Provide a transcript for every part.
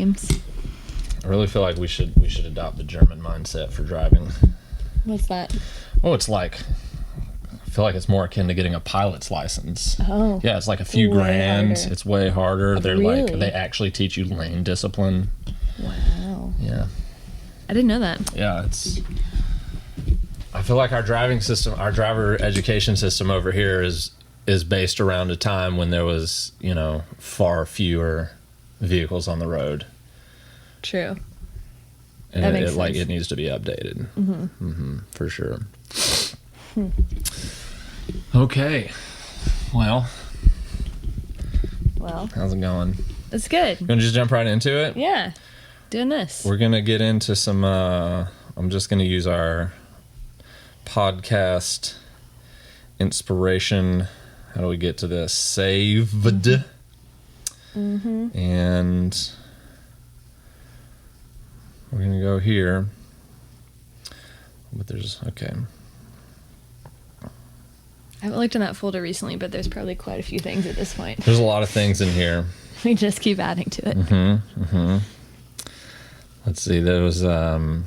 names. I really feel like we should adopt the German mindset for driving. What's that? Oh, it's like, I feel like it's more akin to getting a pilot's license. Oh. Yeah, it's like a few grand. Harder. It's way harder. They're really? like, they actually teach you lane discipline. Wow. Yeah. I didn't know that. Yeah, I feel like our driving system, our driver education system over here is based around a time when there was, far fewer vehicles on the road. True. And That makes sense. it needs to be updated. For sure. Okay. Well, how's it going? It's good. You want to just jump right into it? Yeah. Doing this. We're going to get into some, I'm just going to use our podcast inspiration. How do we get to this? Saved. And we're going to go here. But okay. I haven't looked in that folder recently, but there's probably quite a few things at this point. There's a lot of things in here. We just keep adding to it. Let's see. There was, so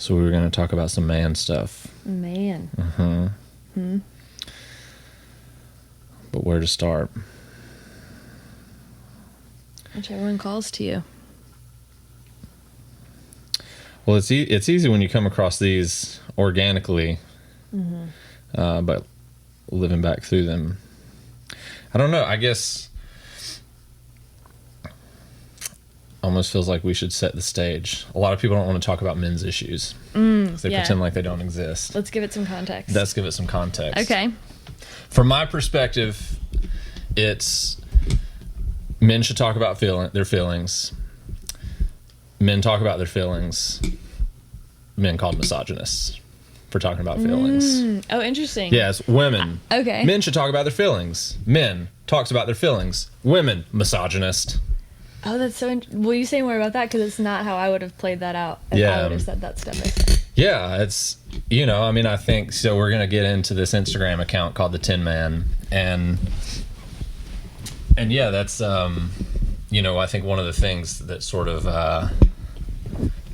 we were going to talk about some man stuff. Man. But where to start? Whichever one calls to you. Well, it's easy when you come across these organically, but living back through them. I don't know. I guess almost feels like we should set the stage. A lot of people don't want to talk about men's issues. They pretend like they don't exist. Let's give it some context. Let's give it some context. Okay. From my perspective, it's men should talk about their feelings. Men talk about their feelings. Men called misogynists for talking about feelings. Oh, interesting. Yes, women. Okay. Men should talk about their feelings. Men talks about their feelings. Women, misogynist. Oh, that's so will you say more about that? Because it's not how I would have played that out if I would have said that stuff. Yeah, it's, I think, so we're going to get into this Instagram account called the Tin Man. And yeah, that's, I think one of the things that sort of,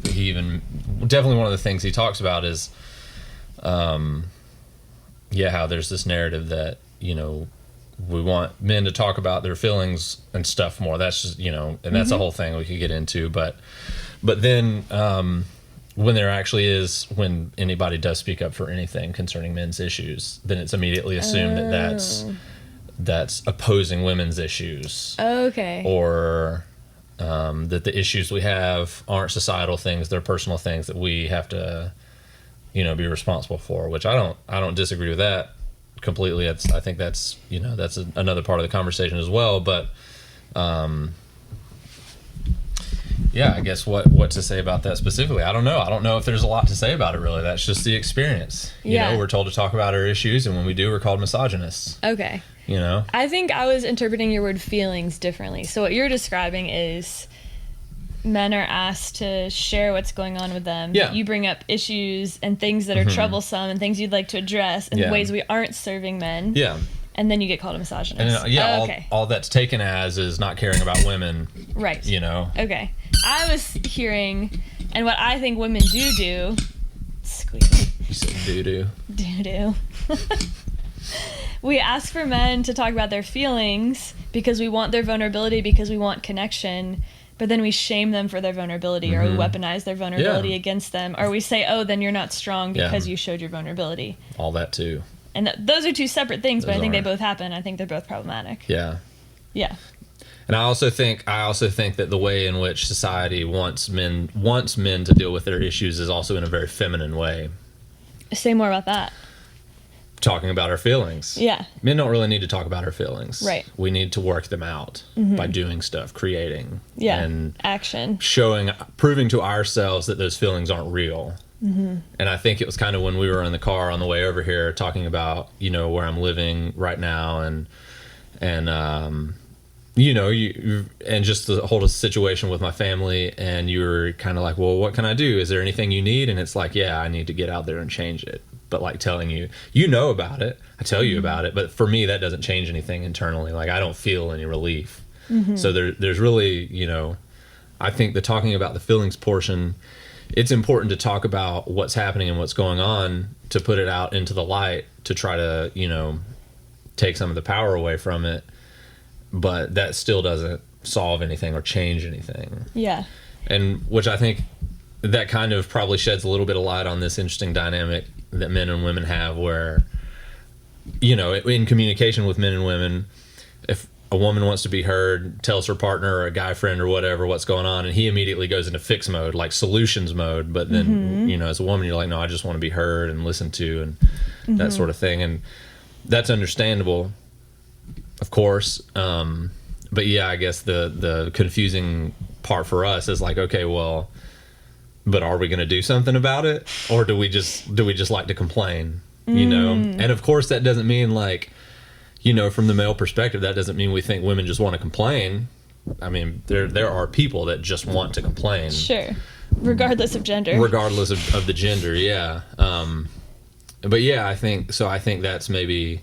definitely one of the things he talks about is, how there's this narrative that, we want men to talk about their feelings and stuff more. That's just, and that's a whole thing we could get into. But then when there actually is, when anybody does speak up for anything concerning men's issues, then it's immediately assumed that that's opposing women's issues. Okay. Or that the issues we have aren't societal things; they're personal things that we have to, be responsible for. Which I don't disagree with that completely. I think that's that's another part of the conversation as well. But I guess what to say about that specifically? I don't know if there's a lot to say about it really. That's just the experience. We're told to talk about our issues, and when we do, we're called misogynists. Okay. I think I was interpreting your word feelings differently. So what you're describing is men are asked to share what's going on with them. Yeah. You bring up issues and things that are troublesome and things you'd like to address in ways we aren't serving men. Yeah. And then you get called a misogynist. And all that's taken as is not caring about women. Right. Okay. I was hearing, and what I think women do, squeak. You said doo-doo. Doo-doo. We ask for men to talk about their feelings because we want their vulnerability, because we want connection, but then we shame them for their vulnerability, or we weaponize their vulnerability against them, or we say, oh, then you're not strong because you showed your vulnerability. All that too. And those are two separate things, but I think they both happen. I think they're both problematic. Yeah. Yeah. And I also think that the way in which society wants men to deal with their issues is also in a very feminine way. Say more about that. Talking about our feelings. Yeah. Men don't really need to talk about our feelings. Right. We need to work them out by doing stuff, creating. Yeah. And action. Proving to ourselves that those feelings aren't real. And I think it was kind of when we were in the car on the way over here talking about, where I'm living right now and and just the whole situation with my family, and you were kind of like, well, what can I do? Is there anything you need? And it's like, yeah, I need to get out there and change it. But like telling you about it, I tell you about it, but for me, that doesn't change anything internally. Like I don't feel any relief. So there's really, I think the talking about the feelings portion, it's important to talk about what's happening and what's going on, to put it out into the light, to try to, take some of the power away from it. But that still doesn't solve anything or change anything. Yeah. And which I think that kind of probably sheds a little bit of light on this interesting dynamic that men and women have, where, in communication with men and women, if a woman wants to be heard, tells her partner or a guy friend or whatever what's going on, and he immediately goes into fix mode, like solutions mode. But then, as a woman, you're like, no, I just want to be heard and listened to, and that sort of thing. And that's understandable, of course. But yeah, I guess the confusing part for us is like, okay, well, but are we going to do something about it, or do we just like to complain? And of course, that doesn't mean like, from the male perspective, that doesn't mean we think women just want to complain. I mean, there are people that just want to complain. Sure, regardless of gender. Regardless of the gender, yeah. But yeah, I think that's maybe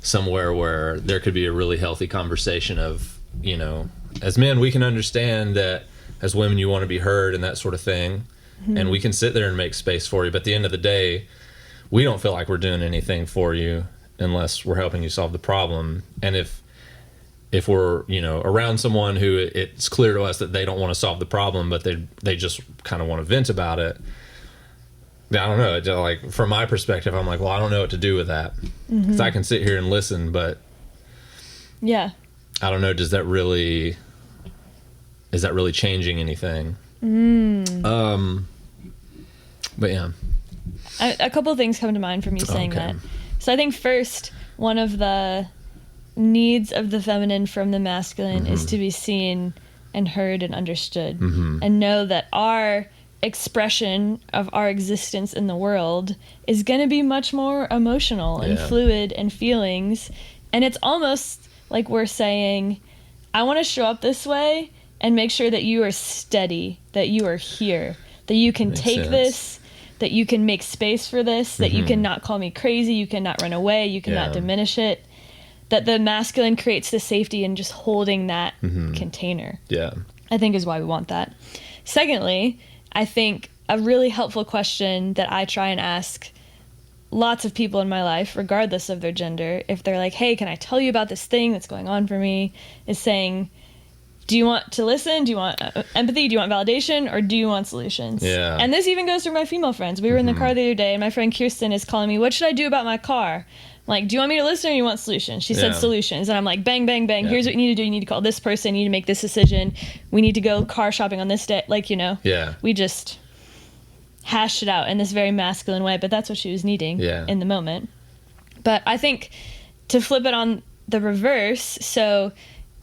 somewhere where there could be a really healthy conversation of, as men, we can understand that as women you want to be heard and that sort of thing, and we can sit there and make space for you, but at the end of the day, we don't feel like we're doing anything for you unless we're helping you solve the problem. And if we're, around someone who it's clear to us that they don't want to solve the problem, but they just kind of want to vent about it, I don't know. Like, from my perspective, I'm like, well, I don't know what to do with that. Because I can sit here and listen, but yeah, I don't know. Is that really changing anything? But yeah, a couple of things come to mind from you saying that. So I think first, one of the needs of the feminine from the masculine is to be seen and heard and understood, and know that our expression of our existence in the world is going to be much more emotional and fluid and feelings. And it's almost like we're saying, I want to show up this way and make sure that you are steady, that you are here, that you can take this, that you can make space for this, that you cannot call me crazy, you cannot run away, you cannot diminish it. That the masculine creates the safety in just holding that container. Yeah. I think is why we want that. Secondly, I think a really helpful question that I try and ask lots of people in my life, regardless of their gender, if they're like, hey, can I tell you about this thing that's going on for me, is saying, do you want to listen? Do you want empathy? Do you want validation? Or do you want solutions? Yeah. And this even goes for my female friends. We were in the car the other day, and my friend Kirsten is calling me, what should I do about my car? I'm like, do you want me to listen or do you want solutions? She said solutions. And I'm like, bang, bang, bang. Here's what you need to do. You need to call this person. You need to make this decision. We need to go car shopping on this day. Like, we just hashed it out in this very masculine way. But that's what she was needing in the moment. But I think to flip it on the reverse, so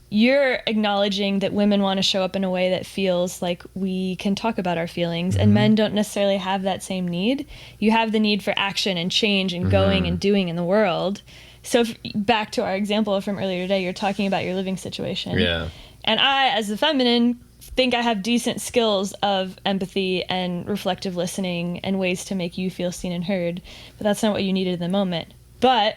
you're acknowledging that women want to show up in a way that feels like we can talk about our feelings, and men don't necessarily have that same need. You have the need for action and change and going and doing in the world. So back to our example from earlier today, you're talking about your living situation. Yeah. And I, as the feminine, think I have decent skills of empathy and reflective listening and ways to make you feel seen and heard, but that's not what you needed in the moment. But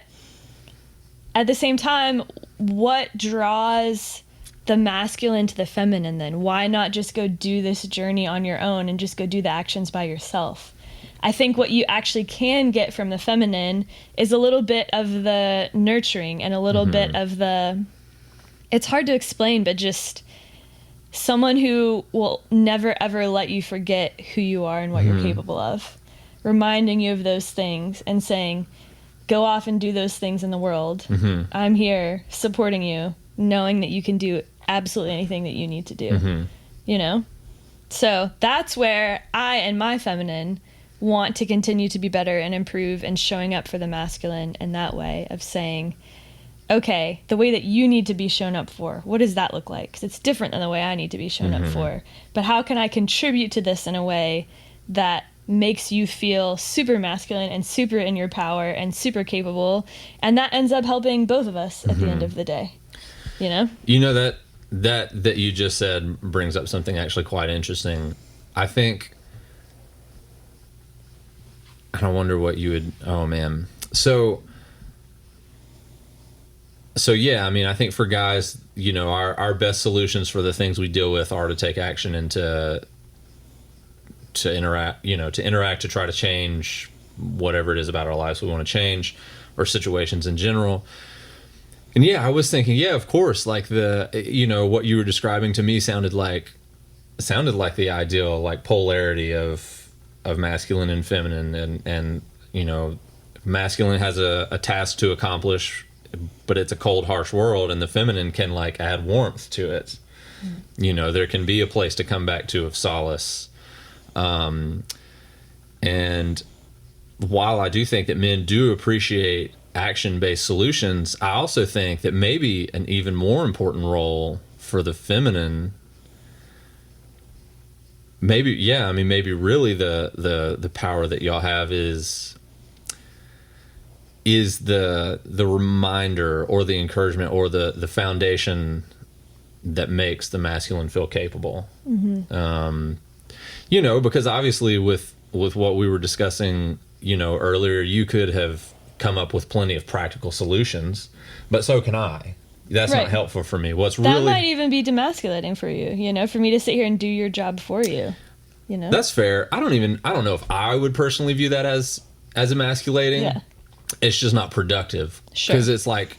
at the same time, what draws the masculine to the feminine then? Why not just go do this journey on your own and just go do the actions by yourself? I think what you actually can get from the feminine is a little bit of the nurturing and a little bit of the, it's hard to explain, but just someone who will never ever let you forget who you are and what you're capable of, reminding you of those things and saying, go off and do those things in the world. I'm here supporting you, knowing that you can do absolutely anything that you need to do, So that's where I and my feminine want to continue to be better and improve, and showing up for the masculine in that way of saying, okay, the way that you need to be shown up for, what does that look like? 'Cause it's different than the way I need to be shown up for. But how can I contribute to this in a way that makes you feel super masculine and super in your power and super capable, and that ends up helping both of us at the end of the day, that you just said brings up something actually quite interesting. I think, and I wonder what you would, so yeah, I mean, I think for guys, our best solutions for the things we deal with are to take action and to interact, to try to change whatever it is about our lives we want to change, or situations in general. And yeah, I was thinking, yeah, of course, like what you were describing to me sounded like the ideal, like, polarity of masculine and feminine, and masculine has a task to accomplish, but it's a cold, harsh world, and the feminine can, like, add warmth to it. There can be a place to come back to of solace. And while I do think that men do appreciate action-based solutions, I also think that maybe an even more important role for the feminine, maybe really the power that y'all have is the reminder, or the encouragement, or the foundation that makes the masculine feel capable. Because obviously with what we were discussing, earlier, you could have come up with plenty of practical solutions, but so can I. That's right. Not helpful for me. That might even be demasculating for you, for me to sit here and do your job for you, That's fair. I don't know if I would personally view that as emasculating. Yeah. It's just not productive. Sure. Because it's like,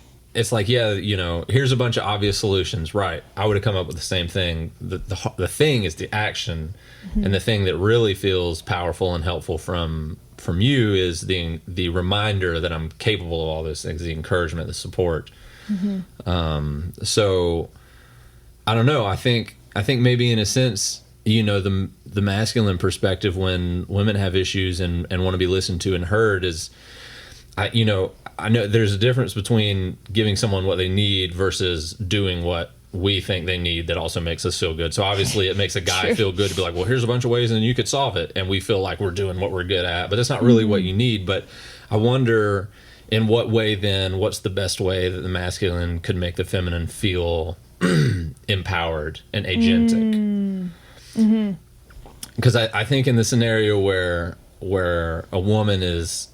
yeah, here's a bunch of obvious solutions. Right. I would have come up with the same thing. The thing is the action, and the thing that really feels powerful and helpful from you is the reminder that I'm capable of all those things, the encouragement, the support. So I don't know. I think maybe in a sense, the masculine perspective when women have issues and want to be listened to and heard is, I know there's a difference between giving someone what they need versus doing what we think they need that also makes us feel good. So obviously it makes a guy Sure. feel good to be like, well, here's a bunch of ways and you could solve it. And we feel like we're doing what we're good at, but that's not really what you need. But I wonder, in what way then, what's the best way that the masculine could make the feminine feel empowered and agentic? Because I think in the scenario where a woman is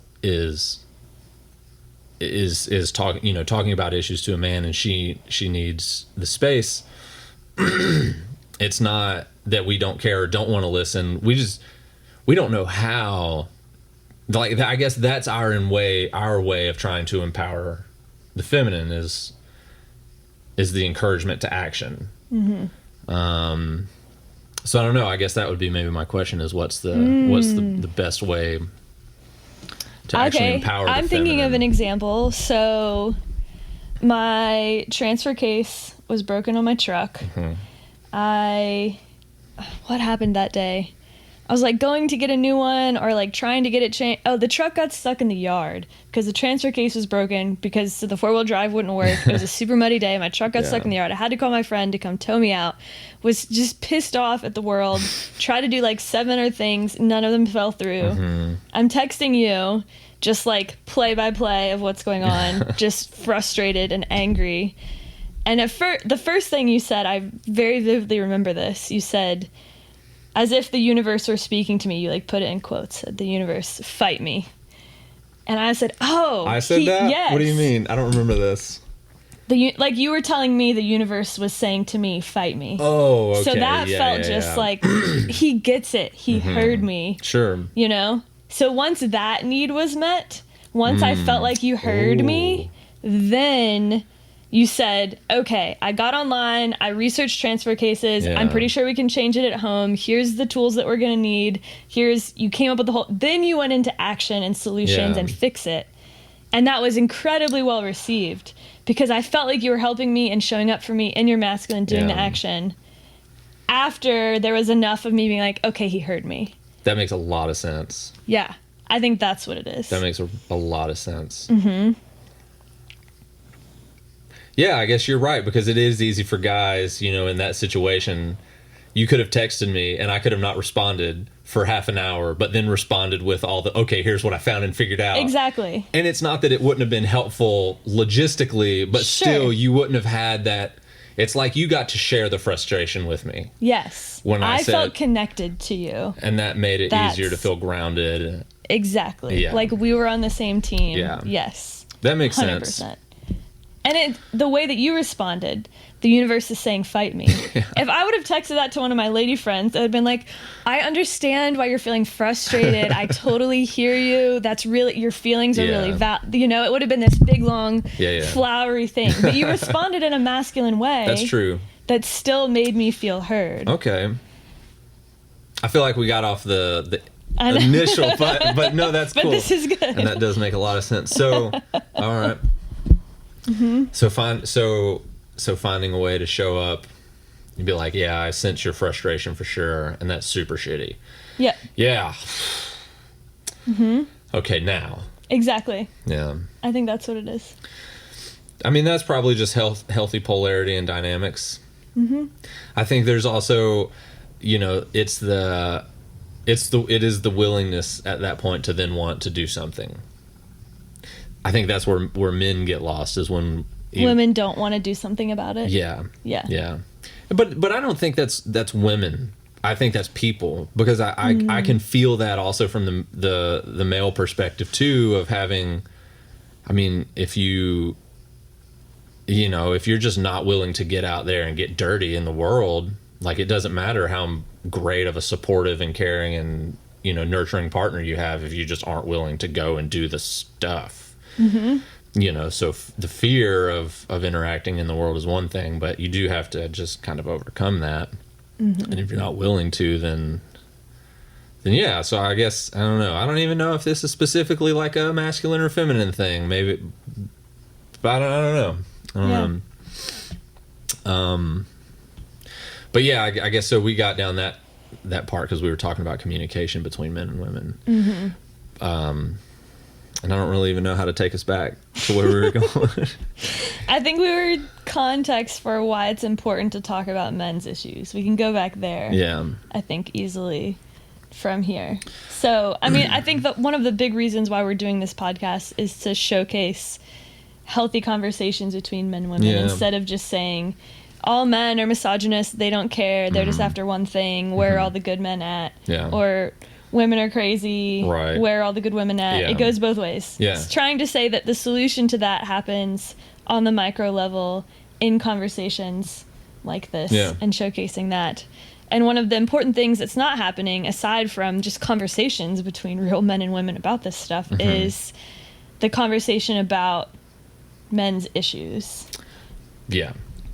talking about issues to a man, and she needs the space, it's not that we don't care or don't want to listen. We don't know how. Like, I guess that's our way of trying to empower the feminine is the encouragement to action. So I don't know. I guess that would be maybe my question is what's the best way to actually empower the I'm thinking feminine? of an example. So my transfer case was broken on my truck. What happened that day? I was like going to get a new one, or like trying to get it changed. Oh, the truck got stuck in the yard because the transfer case was broken because the 4-wheel drive wouldn't work. It was a super muddy day. My truck got stuck in the yard. I had to call my friend to come tow me out. Was just pissed off at the world. Tried to do like 7 other things. None of them fell through. I'm texting you, just like play by play of what's going on, just frustrated and angry. And the first thing you said, I very vividly remember this. You said, as if the universe were speaking to me, you like put it in quotes, said, "The universe, fight me." And I said, "Oh." I said that? Yes. What do you mean? I don't remember this. Like you were telling me the universe was saying to me, "Fight me." Oh, okay. So that felt just like, he gets it. He heard me. Sure. So once that need was met, once I felt like you heard me, then you said, okay, I got online, I researched transfer cases, I'm pretty sure we can change it at home, here's the tools that we're going to need, you came up with the whole, then you went into action and solutions and fix it. And that was incredibly well received, because I felt like you were helping me and showing up for me in your masculine, doing the action, after there was enough of me being like, okay, he heard me. That makes a lot of sense. Yeah, I think that's what it is. That makes a lot of sense. Yeah, I guess you're right, because it is easy for guys, in that situation. You could have texted me and I could have not responded for half an hour, but then responded with all the, okay, here's what I found and figured out. Exactly. And it's not that it wouldn't have been helpful logistically, but still you wouldn't have had that. It's like you got to share the frustration with me. Yes. When I felt connected to you. And that made it easier to feel grounded. Exactly. Yeah. Like we were on the same team. Yeah. Yes. That makes 100%. sense. And the way that you responded the universe is saying, fight me. Yeah. If I would have texted that to one of my lady friends, it would have been like, I understand why you're feeling frustrated. I totally hear you. That's really, your feelings are really, it would have been this big, long, flowery thing. But you responded in a masculine way. That's true. That still made me feel heard. Okay. I feel like we got off the initial, but no, that's cool. But this is good. And that does make a lot of sense. So, all right. So finding a way to show up, you'd be like, yeah, I sense your frustration for sure, and that's super shitty. Yeah. Yeah. Okay, now. Exactly. Yeah. I think that's what it is. I mean, that's probably just healthy polarity and dynamics. I think there's also, it is the willingness at that point to then want to do something. I think that's where men get lost, is when women don't want to do something about it. Yeah. But I don't think that's women. I think that's people, because I can feel that also from the male perspective too, of having, I mean, if you're just not willing to get out there and get dirty in the world, like, it doesn't matter how great of a supportive and caring and, nurturing partner you have, if you just aren't willing to go and do the stuff. So the fear of interacting in the world is one thing, but you do have to just kind of overcome that. And if you're not willing to, then yeah. So I guess, I don't know. I don't even know if this is specifically like a masculine or feminine thing. Maybe, but I don't know. But yeah, I guess so. We got down that part because we were talking about communication between men and women. And I don't really even know how to take us back to where we were going. I think we were context for why it's important to talk about men's issues. We can go back there. Yeah. I think easily from here. So, I mean, I think that one of the big reasons why we're doing this podcast is to showcase healthy conversations between men and women, instead of just saying, all men are misogynist, they don't care, they're just after one thing, where are all the good men at? Yeah. Or women are crazy, right, where are all the good women at? Yeah. It goes both ways. Yeah. It's trying to say that the solution to that happens on the micro level in conversations like this, and showcasing that. And one of the important things that's not happening, aside from just conversations between real men and women about this stuff, is the conversation about men's issues. Yeah.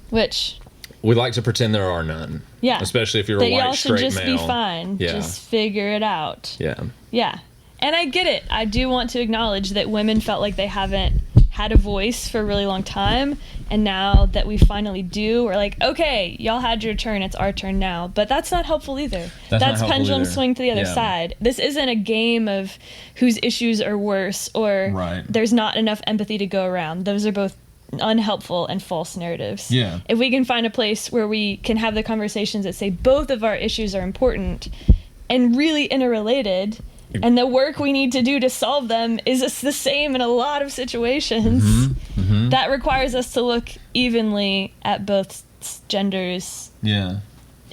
Which... we like to pretend there are none. Yeah. Especially if you're a white, straight male. That y'all should just be fine. Yeah. Just figure it out. Yeah. Yeah. And I get it. I do want to acknowledge that women felt like they haven't had a voice for a really long time. And now that we finally do, we're like, okay, y'all had your turn. It's our turn now. But that's not helpful either. That's pendulum swing to the other side. This isn't a game of whose issues are worse or there's not enough empathy to go around. Those are both unhelpful and false narratives. Yeah. If we can find a place where we can have the conversations that say both of our issues are important and really interrelated, and the work we need to do to solve them is the same in a lot of situations, that requires us to look evenly at both genders'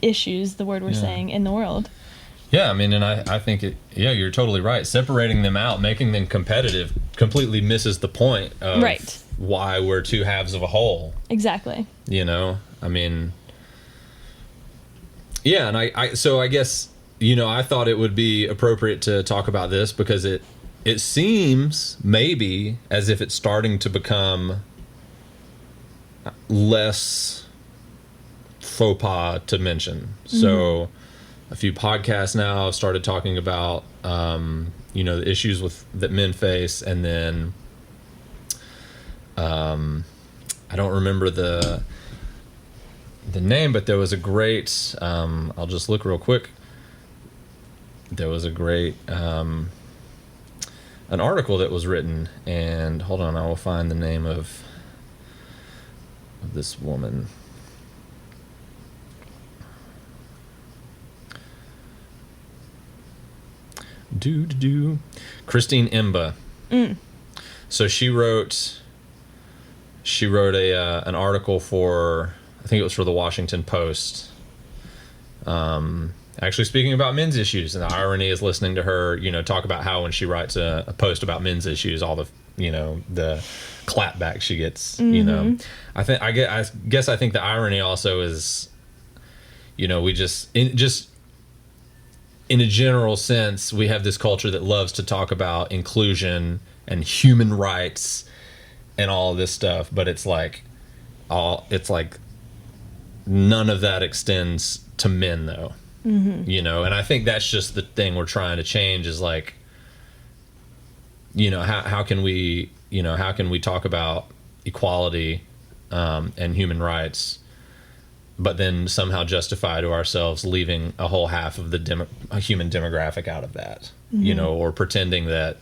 issues, the word we're saying, in the world. Yeah, I mean, and I think you're totally right. Separating them out, making them competitive, completely misses the point of why we're two halves of a whole. Exactly. I mean, yeah, and I guess, I thought it would be appropriate to talk about this because it seems maybe as if it's starting to become less faux pas to mention. So a few podcasts now have started talking about, the issues that men face, and then I don't remember the name, but there was a great, I'll just look real quick. There was a great, an article that was written, and hold on, I will find the name of this woman. Christine Imba. So she wrote an article for, I think it was for the Washington Post, actually speaking about men's issues. And the irony is listening to her, talk about how when she writes a post about men's issues, all the the clapback she gets. I guess I think the irony also is, we just in a general sense, we have this culture that loves to talk about inclusion and human rights and all of this stuff, but it's like none of that extends to men, though. And I think that's just the thing we're trying to change is like, how can we talk about equality and human rights, but then somehow justify to ourselves leaving a whole half of the human demographic out of that, or pretending that,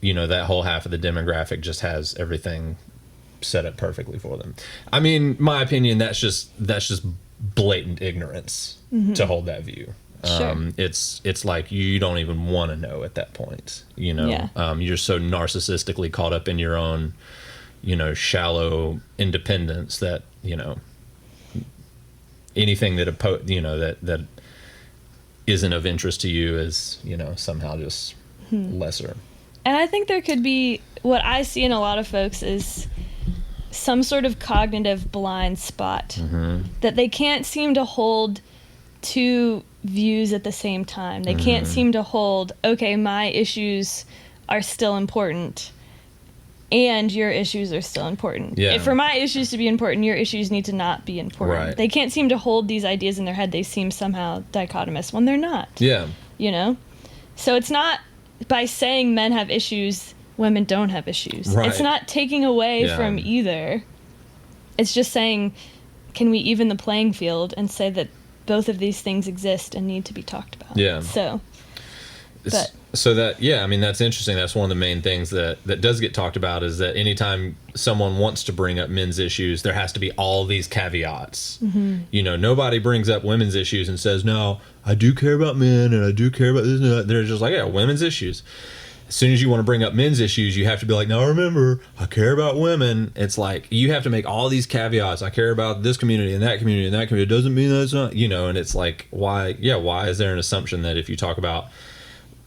that whole half of the demographic just has everything set up perfectly for them. I mean, my opinion, that's just blatant ignorance to hold that view. Sure. It's like you don't even want to know at that point, you're so narcissistically caught up in your own, shallow independence that, anything that that isn't of interest to you is, somehow just lesser. And I think there could be, what I see in a lot of folks is some sort of cognitive blind spot that they can't seem to hold two views at the same time. They can't seem to hold, okay, my issues are still important and your issues are still important. Yeah. If for my issues to be important, your issues need to not be important. Right. They can't seem to hold these ideas in their head. They seem somehow dichotomous when they're not. Yeah. So it's not by saying men have issues, women don't have issues. Right. It's not taking away from either. It's just saying, can we even the playing field and say that both of these things exist and need to be talked about? Yeah. So that, I mean, that's interesting. That's one of the main things that does get talked about is that anytime someone wants to bring up men's issues, there has to be all these caveats. Nobody brings up women's issues and says, no, I do care about men and I do care about this and that. They're just like, yeah, women's issues. As soon as you want to bring up men's issues, you have to be like, no, remember, I care about women. It's like, you have to make all these caveats. I care about this community and that community and that community. It doesn't mean that it's not, and it's like, why is there an assumption that if you talk about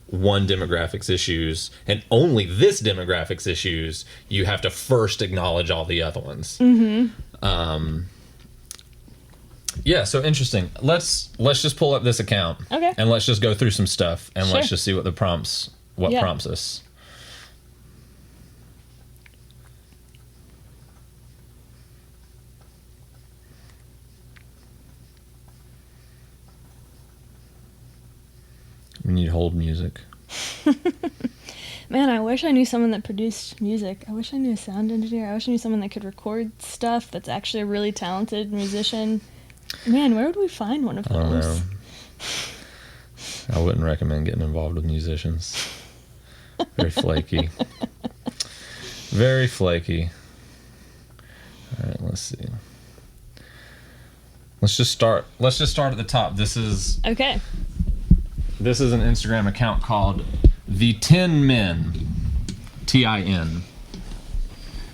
one demographic's issues and only this demographic's issues, you have to first acknowledge all the other ones? So interesting. Let's just pull up this account. Okay. And let's just go through some stuff and Sure. let's just see what prompts us. We need hold music. Man, I wish I knew someone that produced music. I wish I knew a sound engineer. I wish I knew someone that could record stuff that's actually a really talented musician. Man, where would we find one of those? I don't know. I wouldn't recommend getting involved with musicians. Very flaky. Very flaky. All right, let's see. Let's just start at the top. This is an Instagram account called The 10 Men, TIN.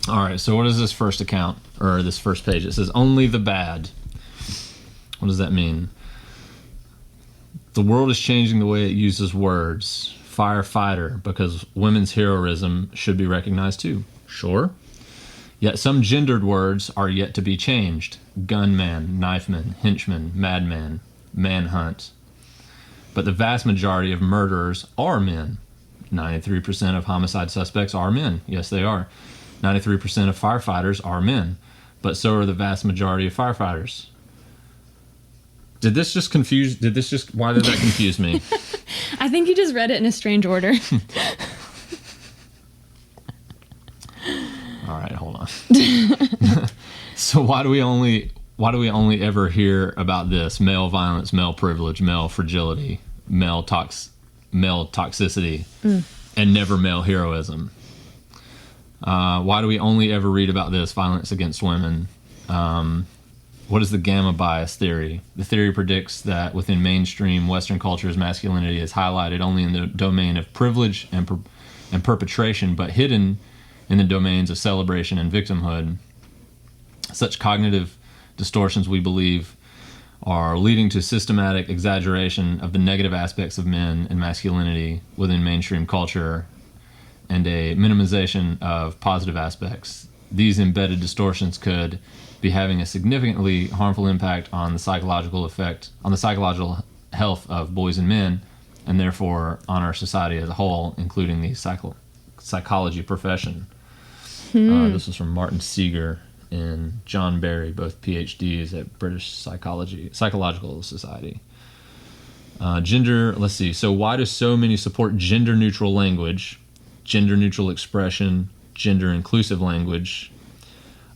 All right, so what is this first account, or this first page? It says, only the bad. What does that mean? The world is changing the way it uses words. Firefighter, because women's heroism should be recognized too. Sure. Yet some gendered words are yet to be changed. Gunman, knifeman, henchman, madman, manhunt. But the vast majority of murderers are men. 93% of homicide suspects are men. Yes, they are. 93% of firefighters are men. But so are the vast majority of firefighters. Why did that confuse me? I think you just read it in a strange order. All right, hold on. So why do we only ever hear about this? Male violence, male privilege, male fragility, male toxicity, and never male heroism? Why do we only ever read about this? Violence against women. What is the gamma bias theory? The theory predicts that within mainstream Western cultures, masculinity is highlighted only in the domain of privilege and perpetration, but hidden in the domains of celebration and victimhood. Such cognitive distortions, we believe, are leading to systematic exaggeration of the negative aspects of men and masculinity within mainstream culture, and a minimization of positive aspects. These embedded distortions could be having a significantly harmful impact on the psychological health of boys and men, and therefore on our society as a whole, including the psychology profession. This was from Martin Seeger and John Barry, both PhDs at British Psychological Society. Gender, let's see. So why do so many support gender-neutral language, gender-neutral expression, gender-inclusive language,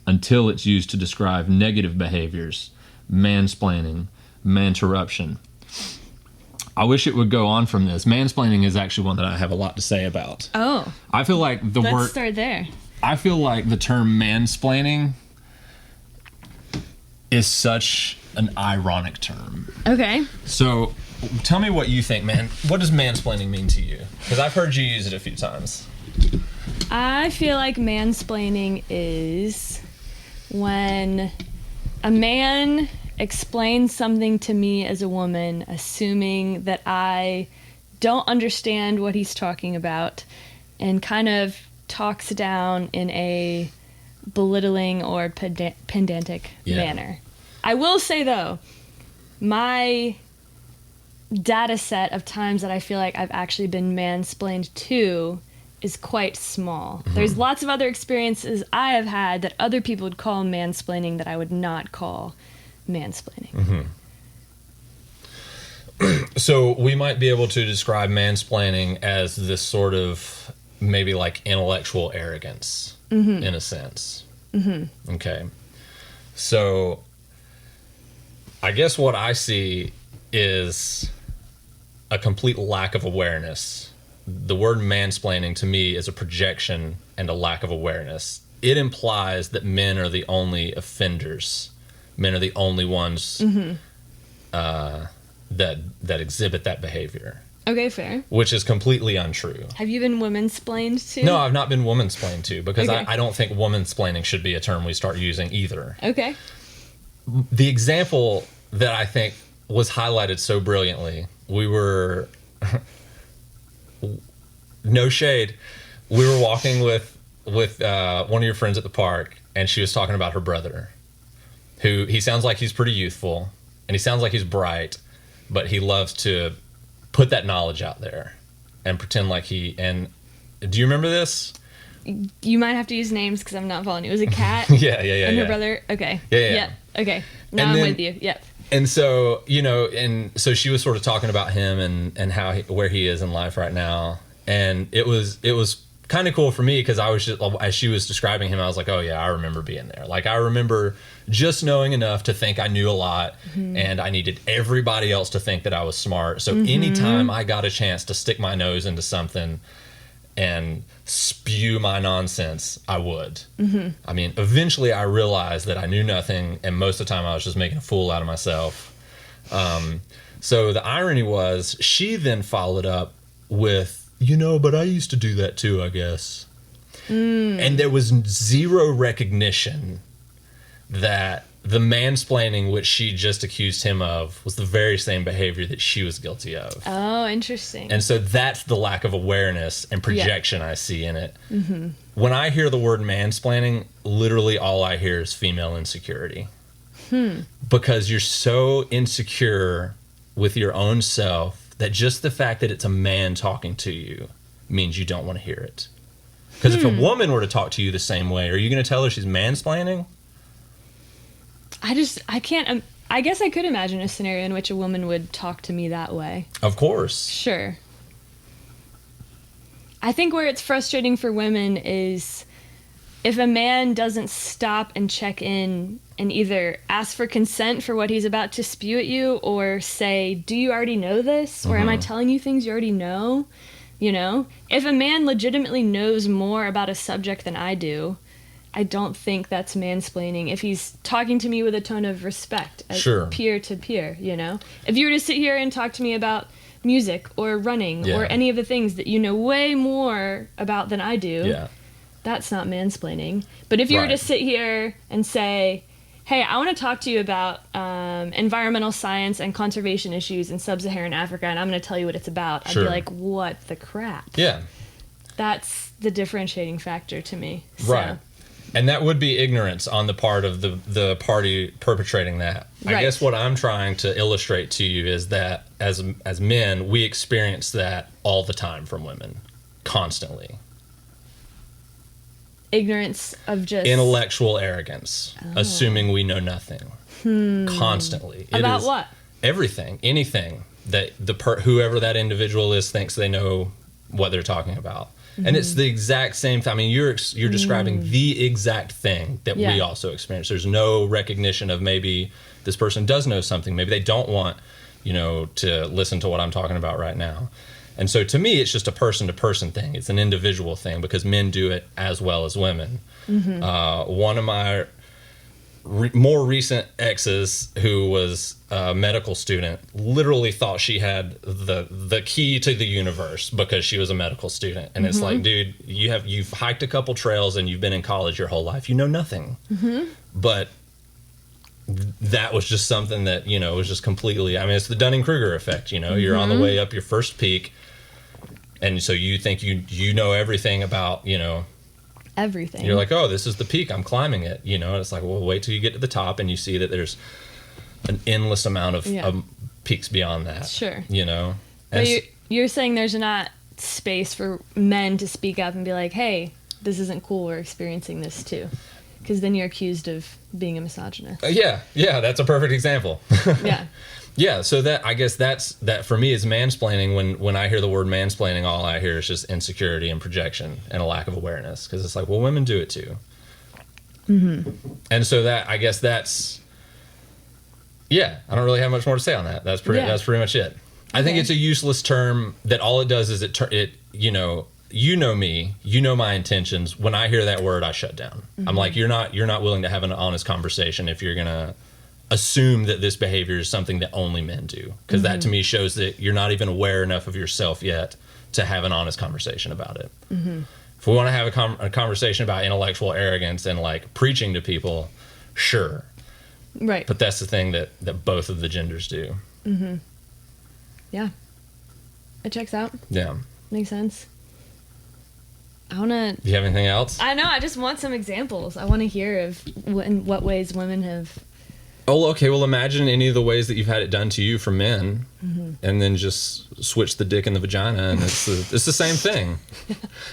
until it's used to describe negative behaviors, mansplaining, manterruption? I wish it would go on from this. Mansplaining is actually one that I have a lot to say about. Oh. I feel like Let's start there. I feel like the term mansplaining is such an ironic term. Okay. So, tell me what you think, man. What does mansplaining mean to you? Because I've heard you use it a few times. I feel like mansplaining is when a man explains something to me as a woman, assuming that I don't understand what he's talking about, and kind of talks down in a belittling or pedantic manner. I will say, though, my data set of times that I feel like I've actually been mansplained to is quite small. Mm-hmm. There's lots of other experiences I have had that other people would call mansplaining that I would not call mansplaining. Mm-hmm. So we might be able to describe mansplaining as this sort of maybe like intellectual arrogance, in a sense. Mm-hmm. Okay. So I guess what I see is a complete lack of awareness. The word mansplaining to me is a projection and a lack of awareness. It implies that men are the only offenders. Men are the only ones that exhibit that behavior. Okay, fair. Which is completely untrue. Have you been womansplained to? No, I've not been womansplained to, because I don't think womansplaining should be a term we start using either. Okay. The example that I think was highlighted so brilliantly, we were... no shade. We were walking with one of your friends at the park, and she was talking about her brother, who he sounds like he's pretty youthful, and he sounds like he's bright, but he loves to put that knowledge out there and pretend like and do you remember this? You might have to use names because I'm not following you. It was a cat? yeah. And her brother? Okay. Yeah. Yep. Okay. Now I'm with you. Yep. And so, and so she was sort of talking about him and how where he is in life right now. And it was kind of cool for me because I was just, as she was describing him, I was like, oh yeah, I remember being there. Like, I remember just knowing enough to think I knew a lot, and I needed everybody else to think that I was smart. So anytime I got a chance to stick my nose into something and spew my nonsense, I would. I mean, eventually I realized that I knew nothing, and most of the time I was just making a fool out of myself. So the irony was, she then followed up with, but I used to do that too, I guess. And there was zero recognition that the mansplaining which she just accused him of was the very same behavior that she was guilty of. Oh, interesting. And so that's the lack of awareness and projection I see in it. When I hear the word mansplaining, literally all I hear is female insecurity. Because you're so insecure with your own self that just the fact that it's a man talking to you means you don't want to hear it. Because if a woman were to talk to you the same way, are you going to tell her she's mansplaining? I can't, I guess I could imagine a scenario in which a woman would talk to me that way. Of course. Sure. I think where it's frustrating for women is if a man doesn't stop and check in and either ask for consent for what he's about to spew at you, or say, do you already know this? Or am I telling you things you already know? If a man legitimately knows more about a subject than I do, I don't think that's mansplaining if he's talking to me with a tone of respect, peer to peer, If you were to sit here and talk to me about music or running or any of the things that you know way more about than I do, that's not mansplaining. But if you were to sit here and say, hey, I want to talk to you about environmental science and conservation issues in sub-Saharan Africa, and I'm going to tell you what it's about, I'd be like, what the crap? Yeah. That's the differentiating factor to me. So. Right. And that would be ignorance on the part of the party perpetrating that. Right. I guess what I'm trying to illustrate to you is that as men, we experience that all the time from women, constantly. Ignorance of just... Intellectual arrogance, assuming we know nothing. Constantly. About what? Everything, anything that whoever that individual is thinks they know what they're talking about. And it's the exact same thing. I mean, you're describing the exact thing that we also experience. There's no recognition of maybe this person does know something. Maybe they don't want, to listen to what I'm talking about right now. And so to me, it's just a person-to-person thing. It's an individual thing because men do it as well as women. One of my more recent exes, who was a medical student, literally thought she had the key to the universe because she was a medical student. And it's like, dude, you've hiked a couple trails and you've been in college your whole life. You know nothing. But that was just something that, was just completely, I mean, it's the Dunning-Kruger effect, you're on the way up your first peak. And so you think you know everything about, everything. You're like, oh, this is the peak. I'm climbing it. And it's like, well, wait till you get to the top and you see that there's an endless amount of peaks beyond that. Sure. But you're saying there's not space for men to speak up and be like, hey, this isn't cool. We're experiencing this too. Because then you're accused of being a misogynist. Yeah, that's a perfect example. Yeah. Yeah, so that, I guess that for me is mansplaining. When I hear the word mansplaining, all I hear is just insecurity and projection and a lack of awareness. Because it's like, well, women do it too. And so that, I guess that's, I don't really have much more to say on that. That's pretty much it. I think it's a useless term that all it does is you know me, you know my intentions. When I hear that word, I shut down. I'm like, you're not willing to have an honest conversation if you're going to assume that this behavior is something that only men do, because that to me shows that you're not even aware enough of yourself yet to have an honest conversation about it. If we want to have a conversation about intellectual arrogance and like preaching to people, sure, right, but that's the thing that both of the genders do. Yeah, it checks out. Yeah, makes sense. Do you have anything else? I know, I just want some examples. I want to hear of in what ways women have... Oh, okay. Well, imagine any of the ways that you've had it done to you from men, and then just switch the dick and the vagina, and it's the same thing.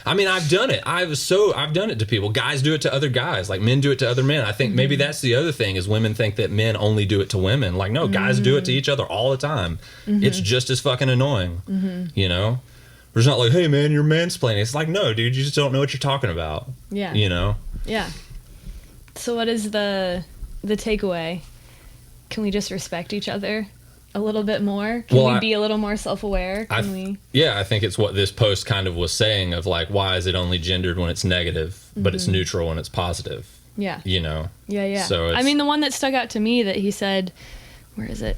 I mean, I've done it. I've done it to people. Guys do it to other guys. Like men do it to other men. I think maybe that's the other thing is women think that men only do it to women. Like, no, guys do it to each other all the time. It's just as fucking annoying. It's not like, hey man, you're mansplaining. It's like, no, dude, you just don't know what you're talking about. Yeah. Yeah. So what is the takeaway? Can we just respect each other a little bit more? Can we be a little more self-aware? Yeah, I think it's what this post kind of was saying of like, why is it only gendered when it's negative, but it's neutral when it's positive? Yeah. Yeah. So I mean, the one that stuck out to me that he said, where is it?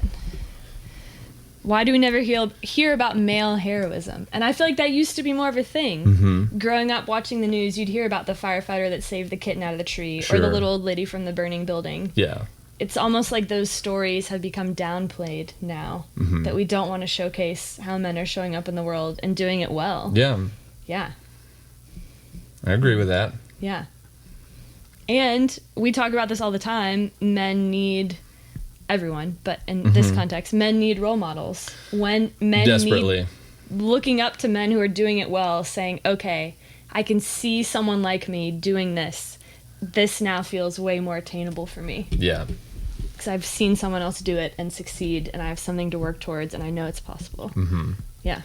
Why do we never hear about male heroism? And I feel like that used to be more of a thing. Growing up watching the news, you'd hear about the firefighter that saved the kitten out of the tree, or the little old lady from the burning building. Yeah. It's almost like those stories have become downplayed now, that we don't want to showcase how men are showing up in the world and doing it well. Yeah. Yeah. I agree with that. Yeah. And we talk about this all the time. Men need... everyone, but in this context, men need role models. When men desperately need looking up to men who are doing it well, saying, okay, I can see someone like me doing this. This now feels way more attainable for me. Yeah. Because I've seen someone else do it and succeed, and I have something to work towards, and I know it's possible. Yeah.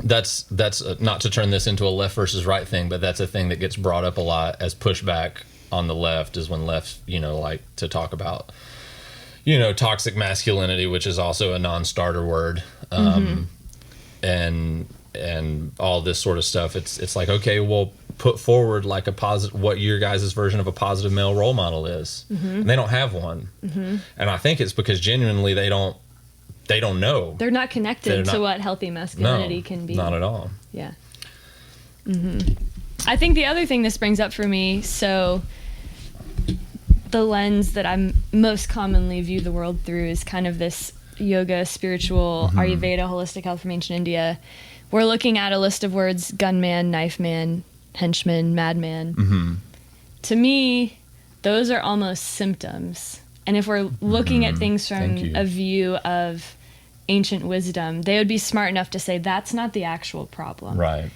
That's not to turn this into a left versus right thing, but that's a thing that gets brought up a lot as pushback on the left, is when left, like to talk about, toxic masculinity, which is also a non-starter word, and all this sort of stuff. It's like, okay, well, put forward like what your guys' version of a positive male role model is. And they don't have one. And I think it's because genuinely they don't know. They're not connected to what healthy masculinity can be. Not at all. Yeah. I think the other thing this brings up for me, so the lens that I most commonly view the world through is kind of this yoga, spiritual, Ayurveda, holistic health from ancient India, we're looking at a list of words: gunman, knife man, henchman, madman. Mm-hmm. To me, those are almost symptoms. And if we're looking at things from a view of ancient wisdom, they would be smart enough to say that's not the actual problem. Right.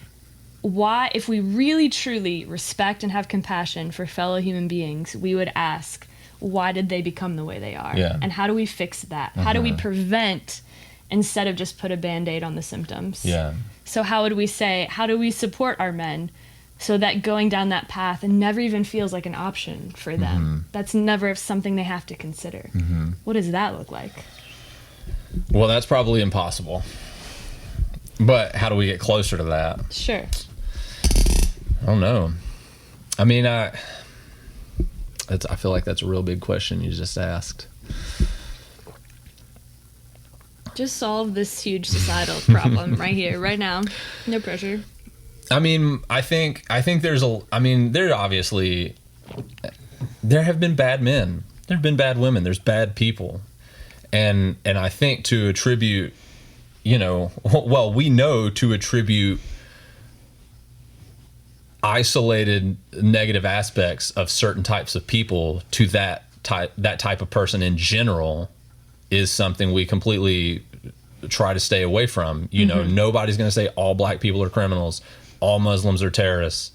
Why, if we really truly respect and have compassion for fellow human beings, we would ask, why did they become the way they are? Yeah. And how do we fix that? How do we prevent instead of just put a Band-Aid on the symptoms? Yeah. So how do we support our men so that going down that path never even feels like an option for them? That's never something they have to consider. What does that look like? Well, that's probably impossible. But how do we get closer to that? Sure. I don't know. I mean, I feel like that's a real big question you just asked. Just solve this huge societal problem right here, right now. No pressure. I mean, I think there have been bad men. There have been bad women. There's bad people. And I think to attribute, we know to attribute isolated negative aspects of certain types of people to that type of person in general is something we completely try to stay away from. Nobody's going to say all black people are criminals, all Muslims are terrorists.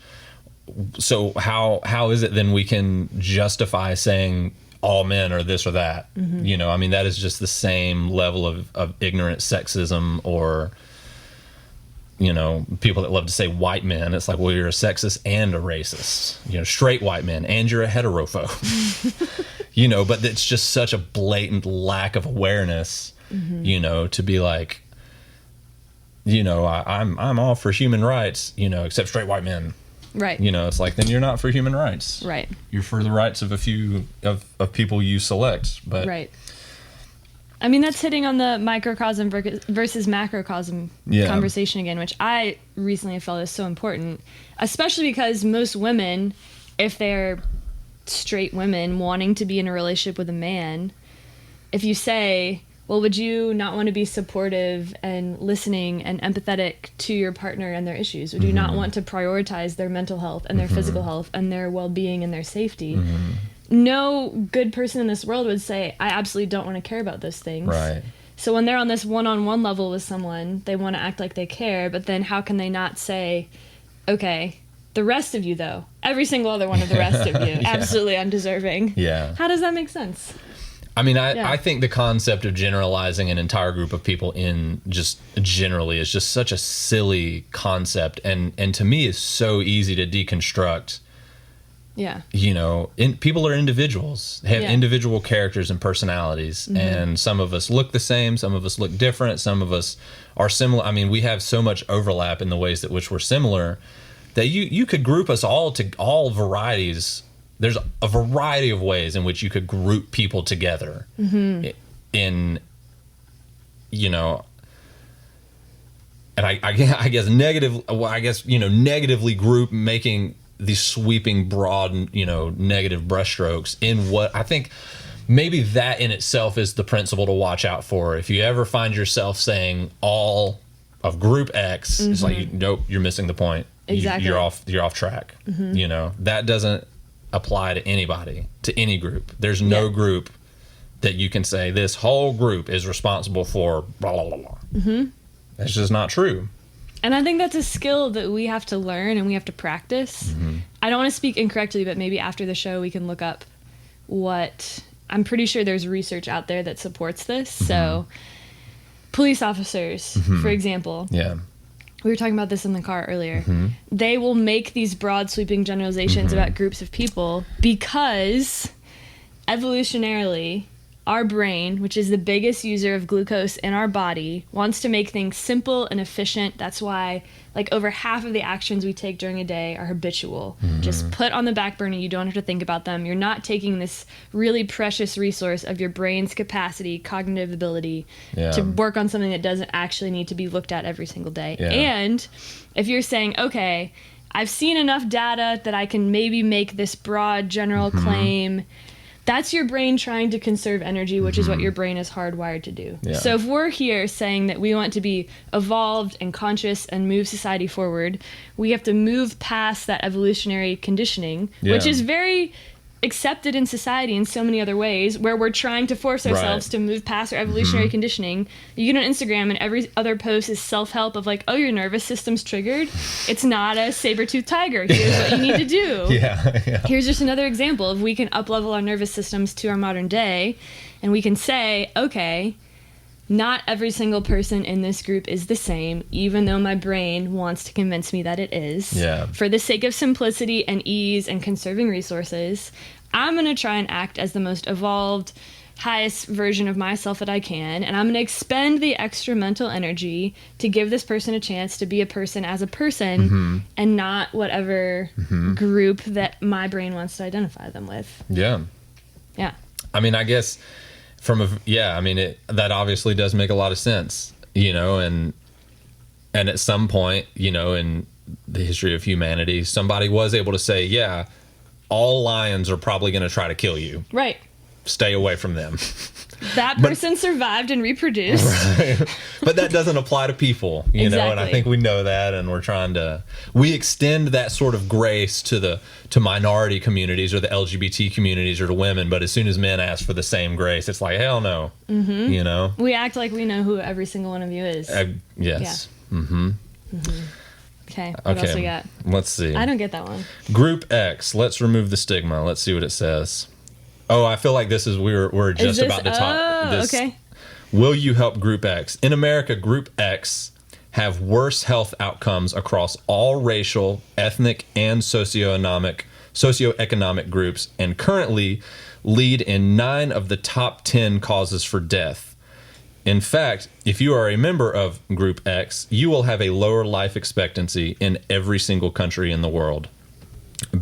So how is it then we can justify saying all men are this or that? That is just the same level of ignorant sexism, or people that love to say white men. It's like, well, you're a sexist and a racist, straight white men, and you're a heterophobe. But it's just such a blatant lack of awareness, to be like, I'm all for human rights, except straight white men. Right. It's like, then you're not for human rights. Right. You're for the rights of a few of people you select. But right. I mean, that's hitting on the microcosm versus macrocosm conversation again, which I recently felt is so important, especially because most women, if they're straight women wanting to be in a relationship with a man, if you say, well, would you not want to be supportive and listening and empathetic to your partner and their issues? Would you not want to prioritize their mental health and their physical health and their well-being and their safety? No good person in this world would say, I absolutely don't want to care about those things. Right. So when they're on this one-on-one level with someone, they want to act like they care, but then how can they not say, okay, the rest of you, though, every single other one of the rest of you, absolutely undeserving. Yeah. How does that make sense? I mean, I think the concept of generalizing an entire group of people in just generally is just such a silly concept, and to me is so easy to deconstruct. Yeah. People are individuals. They have individual characters and personalities, and some of us look the same, some of us look different, some of us are similar. I mean, we have so much overlap in the ways that which we're similar that you could group us all to all varieties. There's a variety of ways in which you could group people together in, and I guess negatively group, making these sweeping, broad, negative brushstrokes in what I think maybe that in itself is the principle to watch out for. If you ever find yourself saying all of group X, it's like, nope, you're missing the point. Exactly. You're off track. That doesn't apply to anybody, to any group. There's no group that you can say this whole group is responsible for blah, blah, blah, blah. That's just not true. And I think that's a skill that we have to learn and we have to practice. I don't want to speak incorrectly, but maybe after the show we can look up what... I'm pretty sure there's research out there that supports this. So police officers, for example. Yeah. We were talking about this in the car earlier. They will make these broad sweeping generalizations about groups of people because evolutionarily, our brain, which is the biggest user of glucose in our body, wants to make things simple and efficient. That's why over half of the actions we take during a day are habitual. Just put on the back burner. You don't have to think about them. You're not taking this really precious resource of your brain's capacity, cognitive ability to work on something that doesn't actually need to be looked at every single day. And if you're saying, okay, I've seen enough data that I can maybe make this broad general claim, That's your brain trying to conserve energy, which is what your brain is hardwired to do. Yeah. So if we're here saying that we want to be evolved and conscious and move society forward, we have to move past that evolutionary conditioning, which is very accepted in society in so many other ways, where we're trying to force ourselves to move past our evolutionary conditioning. You get on Instagram and every other post is self-help of like, oh, your nervous system's triggered. It's not a saber-toothed tiger. Here's what you need to do. Here's just another example of we can up-level our nervous systems to our modern day, and we can say, okay, not every single person in this group is the same, even though my brain wants to convince me that it is. For the sake of simplicity and ease and conserving resources, I'm going to try and act as the most evolved, highest version of myself that I can, and I'm going to expend the extra mental energy to give this person a chance to be a person as a person and not whatever group that my brain wants to identify them with. Yeah. I mean, I guess... that obviously does make a lot of sense, and at some point, in the history of humanity, somebody was able to say, yeah, all lions are probably going to try to kill you. Right. Stay away from them. That person survived and reproduced. Right. But that doesn't apply to people, know, and I think we know that, and we extend that sort of grace to minority communities or the LGBT communities or to women, but as soon as men ask for the same grace, it's like, hell no, We act like we know who every single one of you is. Yes. Yeah. Okay, what else we got? Let's see. I don't get that one. Group X, let's remove the stigma. Let's see what it says. Oh, I feel like this is we're just about to talk. Okay. Will you help Group X? In America, Group X have worse health outcomes across all racial, ethnic, and socioeconomic groups, and currently lead in 9 of the top 10 causes for death. In fact, if you are a member of Group X, you will have a lower life expectancy in every single country in the world.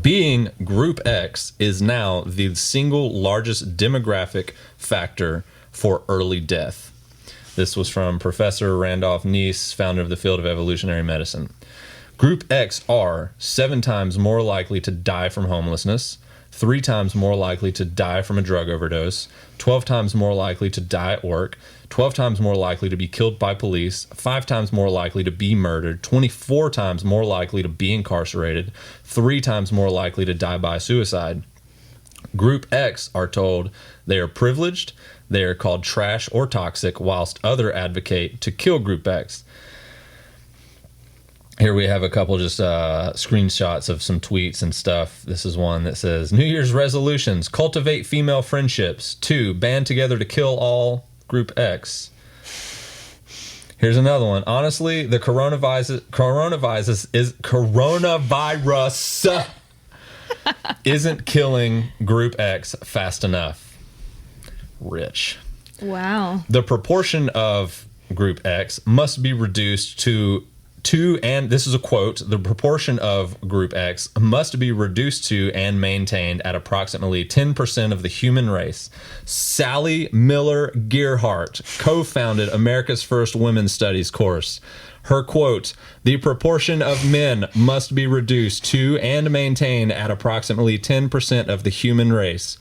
Being Group X is now the single largest demographic factor for early death. This was from Professor Randolph Neese, founder of the field of evolutionary medicine. Group X are 7 times more likely to die from homelessness, 3 times more likely to die from a drug overdose, 12 times more likely to die at work, 12 times more likely to be killed by police, 5 times more likely to be murdered, 24 times more likely to be incarcerated, 3 times more likely to die by suicide. Group X are told they are privileged, they are called trash or toxic, whilst others advocate to kill Group X. Here we have a couple just screenshots of some tweets and stuff. This is one that says, New Year's resolutions, cultivate female friendships. 2, band together to kill all Group X. Here's another one. Honestly, the coronavirus isn't killing Group X fast enough. Rich. Wow. The proportion of Group X must be reduced to, and this is a quote, the proportion of Group X must be reduced to and maintained at approximately 10% of the human race. Sally Miller Gearhart co-founded America's first women's studies course. Her quote, the proportion of men must be reduced to and maintained at approximately 10% of the human race.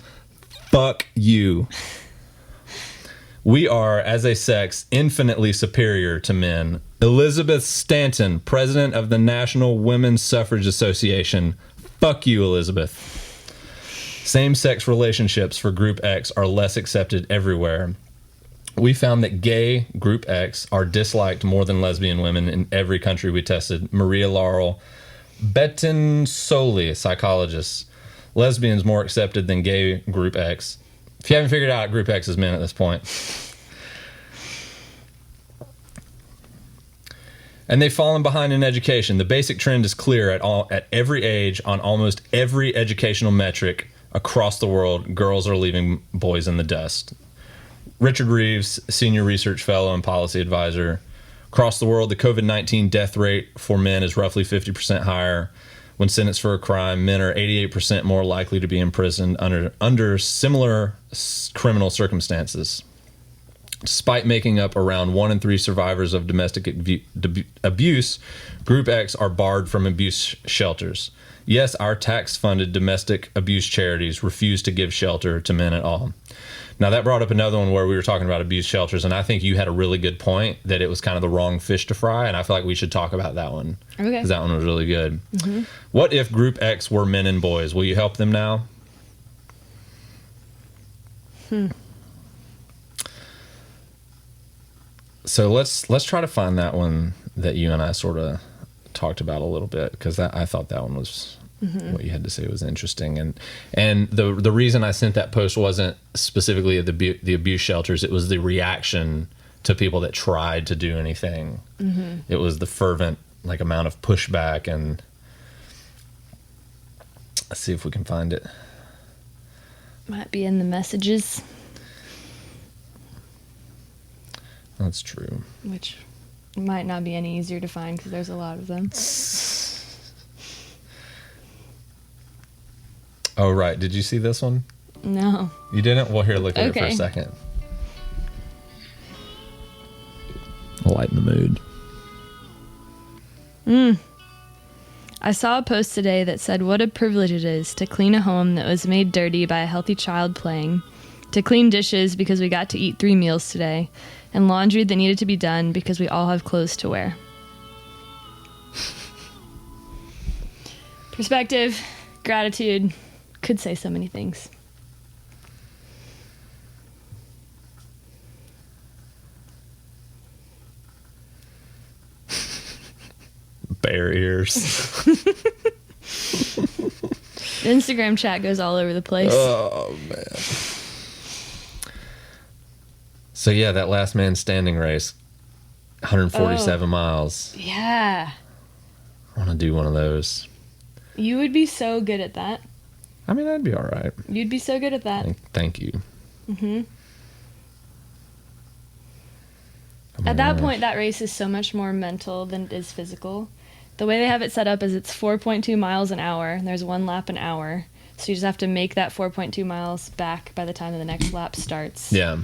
Fuck you. We are, as a sex, infinitely superior to men. Elizabeth Stanton, president of the National Women's Suffrage Association. Fuck you, Elizabeth. Same-sex relationships for Group X are less accepted everywhere. We found that gay Group X are disliked more than lesbian women in every country we tested. Maria Laurel Bettinsoli, a psychologist. Lesbians more accepted than gay Group X. If you haven't figured out, Group X is men at this point. And they've fallen behind in education. The basic trend is clear at every age, on almost every educational metric across the world. Girls are leaving boys in the dust. Richard Reeves, senior research fellow and policy advisor. Across the world, the COVID-19 death rate for men is roughly 50% higher. When sentenced for a crime, men are 88% more likely to be imprisoned under similar criminal circumstances. Despite making up around 1 in 3 survivors of domestic abuse, Group X are barred from abuse shelters. Yes, our tax-funded domestic abuse charities refuse to give shelter to men at all. Now, that brought up another one where we were talking about abuse shelters, and I think you had a really good point that it was kind of the wrong fish to fry, and I feel like we should talk about that one. Okay. Because that one was really good. Mm-hmm. What if Group X were men and boys? Will you help them now? So let's try to find that one that you and I sort of talked about a little bit, because I thought that one was what you had to say was interesting, and the reason I sent that post wasn't specifically the abuse shelters. It was the reaction to people that tried to do anything. It was the fervent amount of pushback, and let's see if we can find it. Might be in the messages. That's true. Which might not be any easier to find because there's a lot of them. Oh, right. Did you see this one? No. You didn't? Well, here, look at it for a second. Lighten the mood. I saw a post today that said what a privilege it is to clean a home that was made dirty by a healthy child playing, to clean dishes because we got to eat 3 meals today, and laundry that needed to be done because we all have clothes to wear. Perspective, gratitude, could say so many things. Barriers. The Instagram chat goes all over the place. Oh, man. So, yeah, that last man standing race, 147 miles. Yeah. I want to do one of those. You would be so good at that. I mean, I'd be all right. You'd be so good at that. Thank you. Mm-hmm. At that point, that race is so much more mental than it is physical. The way they have it set up is it's 4.2 miles an hour, and there's 1 lap an hour. So you just have to make that 4.2 miles back by the time the next lap starts. Yeah.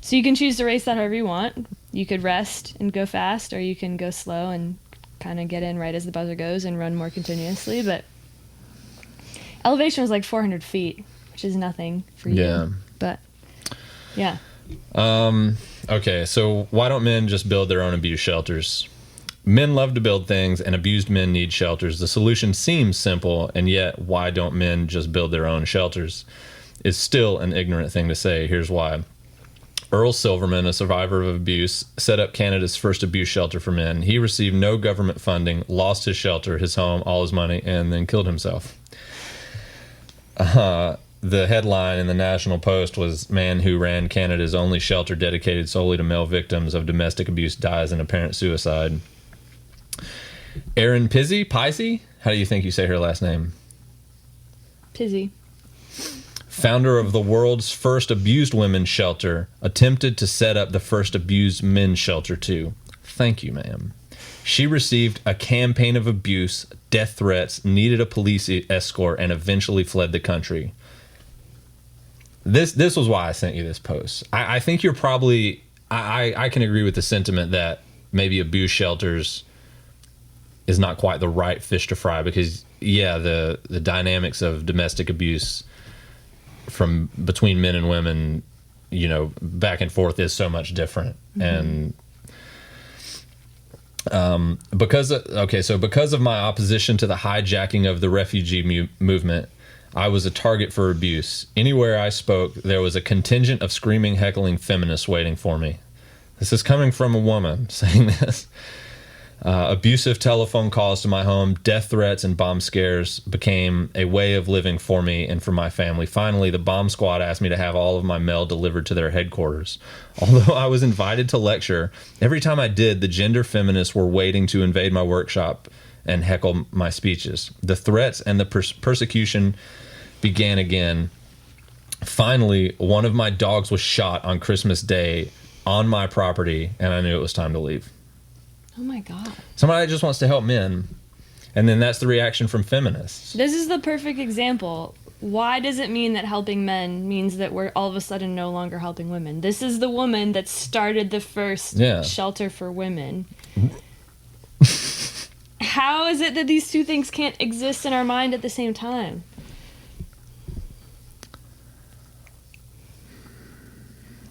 So you can choose to race that however you want. You could rest and go fast, or you can go slow and kind of get in right as the buzzer goes and run more continuously. But elevation was like 400 feet, which is nothing for you. Yeah. But, yeah. Okay, so why don't men just build their own abuse shelters? Men love to build things, and abused men need shelters. The solution seems simple, and yet why don't men just build their own shelters? It's still an ignorant thing to say. Here's why. Earl Silverman, a survivor of abuse, set up Canada's first abuse shelter for men. He received no government funding, lost his shelter, his home, all his money, and then killed himself. The headline in the National Post was, "Man who ran Canada's only shelter dedicated solely to male victims of domestic abuse dies in apparent suicide." Erin Pizzi? How do you think you say her last name? Pizzi. Founder of the world's first abused women's shelter, attempted to set up the first abused men's shelter too. Thank you, ma'am. She received a campaign of abuse, death threats, needed a police escort, and eventually fled the country. This was why I sent you this post. I think you're probably... I can agree with the sentiment that maybe abuse shelters is not quite the right fish to fry because, yeah, the dynamics of domestic abuse from between men and women, you know, back and forth is so much different. Mm-hmm. And because of my opposition to the hijacking of the refugee movement, I was a target for abuse. Anywhere I spoke, there was a contingent of screaming, heckling feminists waiting for me. This is coming from a woman saying this. Abusive telephone calls to my home, death threats, and bomb scares became a way of living for me and for my family. Finally, the bomb squad asked me to have all of my mail delivered to their headquarters. Although I was invited to lecture, every time I did, the gender feminists were waiting to invade my workshop and heckle my speeches. The threats and the persecution began again. Finally, one of my dogs was shot on Christmas Day on my property, and I knew it was time to leave. Oh my God. Somebody just wants to help men. And then that's the reaction from feminists. This is the perfect example. why does it mean that helping men means that we're all of a sudden no longer helping women? This is the woman that started the first shelter for women. How is it that these two things can't exist in our mind at the same time?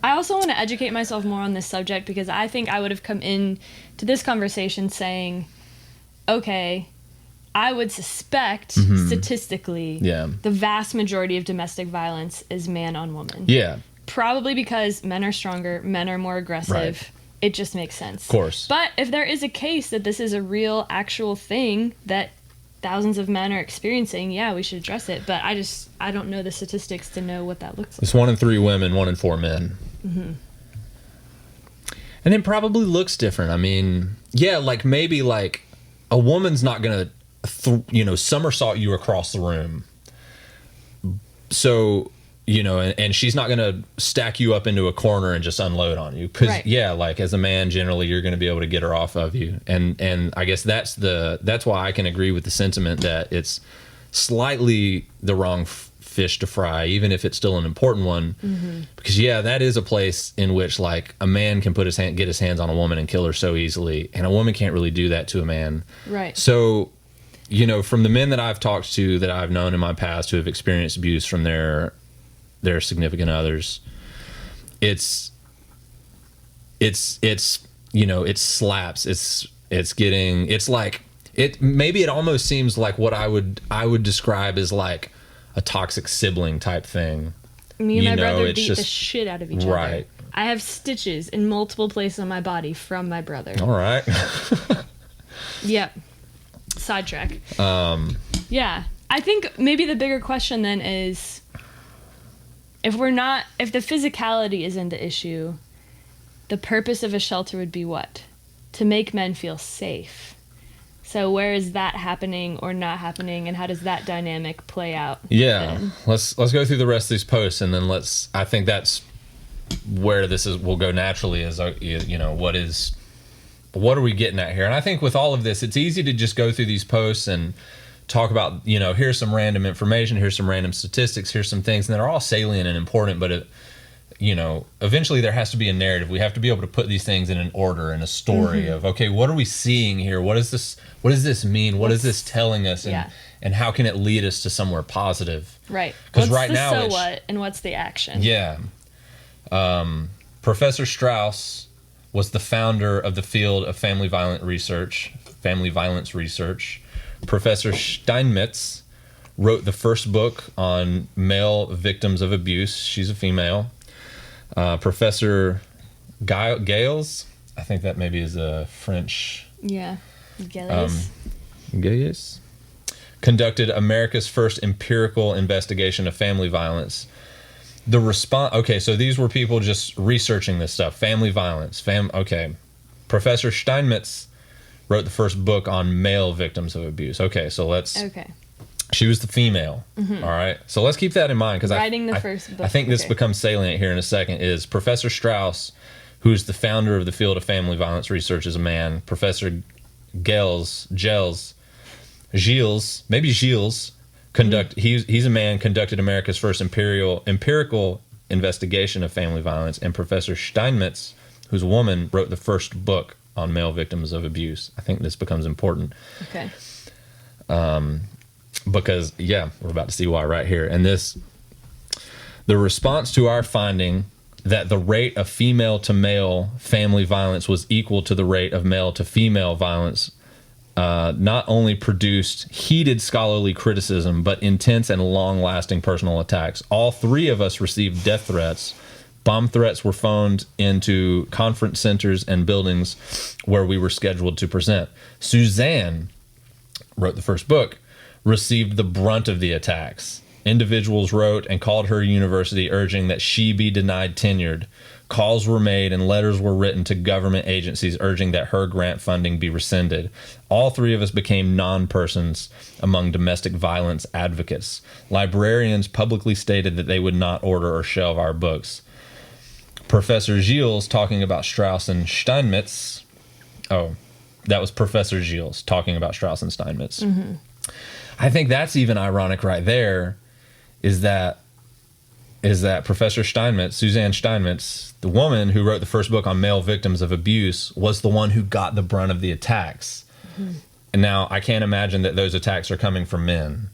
I also want to educate myself more on this subject because I think I would have come in to this conversation saying, okay, I would suspect statistically the vast majority of domestic violence is man on woman. Yeah. Probably because men are stronger, men are more aggressive. Right. It just makes sense. Of course. But if there is a case that this is a real, actual thing that thousands of men are experiencing, yeah, we should address it. But I don't know the statistics to know what that looks like. It's 1 in 3 women, 1 in 4 men. Mm-hmm. And it probably looks different. I mean, yeah, like maybe like a woman's not going to, somersault you across the room. So, and she's not going to stack you up into a corner and just unload on you. Because, like as a man, generally, you're going to be able to get her off of you. And I guess that's why I can agree with the sentiment that it's slightly the wrong fish to fry, even if it's still an important one. Mm-hmm. Because, that is a place in which, like, a man can get his hands on a woman and kill her so easily. And a woman can't really do that to a man. Right. So, from the men that I've talked to, that I've known in my past who have experienced abuse from their significant others, it slaps. Maybe it almost seems like what I would describe as like a toxic sibling type thing. Me and my brother beat the shit out of each other. Right. I have stitches in multiple places on my body from my brother. All right. Yep. Sidetrack. Yeah. I think maybe the bigger question then is, if the physicality isn't the issue, the purpose of a shelter would be what? To make men feel safe. So where is that happening or not happening, and how does that dynamic play out? Yeah. Then? Let's go through the rest of these posts, and then I think that's where will go naturally is, what are we getting at here? And I think with all of this, it's easy to just go through these posts and talk about, here's some random information, here's some random statistics, here's some things, and they're all salient and important, but eventually there has to be a narrative. We have to be able to put these things in an order and a story of, okay, what are we seeing here? What does this mean? What is this telling us? And how can it lead us to somewhere positive? Right. Because right now, so what, and what's the action? Yeah. Professor Strauss was the founder of the field of family violence research. Professor Steinmetz wrote the first book on male victims of abuse. She's a female. Professor Gales, I think that maybe is a French. Yeah, Gales. Gales conducted America's first empirical investigation of family violence. The response. Okay, so these were people just researching this stuff. Family violence. Okay. Professor Steinmetz wrote the first book on male victims of abuse. Okay, so let's. Okay. She was the female. Mm-hmm. All right. So let's keep that in mind, because first book. I think this becomes salient here in a second. Is Professor Strauss, who's the founder of the field of family violence research, is a man. Professor Gilles, he's a man, conducted America's first empirical investigation of family violence, and Professor Steinmetz, who's a woman, wrote the first book on male victims of abuse. I think this becomes important. Okay. Because, we're about to see why right here. And the response to our finding that the rate of female to male family violence was equal to the rate of male to female violence not only produced heated scholarly criticism, but intense and long-lasting personal attacks. All three of us received death threats. Bomb threats were phoned into conference centers and buildings where we were scheduled to present. Suzanne wrote the first book, received the brunt of the attacks. Individuals wrote and called her university urging that she be denied tenure. Calls were made and letters were written to government agencies urging that her grant funding be rescinded. All three of us became non-persons among domestic violence advocates. Librarians publicly stated that they would not order or shelve our books. Professor Gilles talking about Strauss and Steinmetz. Oh, that was Professor Gilles talking about Strauss and Steinmetz. Mm-hmm. I think that's even ironic right there, is that Professor Steinmetz, Suzanne Steinmetz, the woman who wrote the first book on male victims of abuse, was the one who got the brunt of the attacks. Mm-hmm. And now I can't imagine that those attacks are coming from men.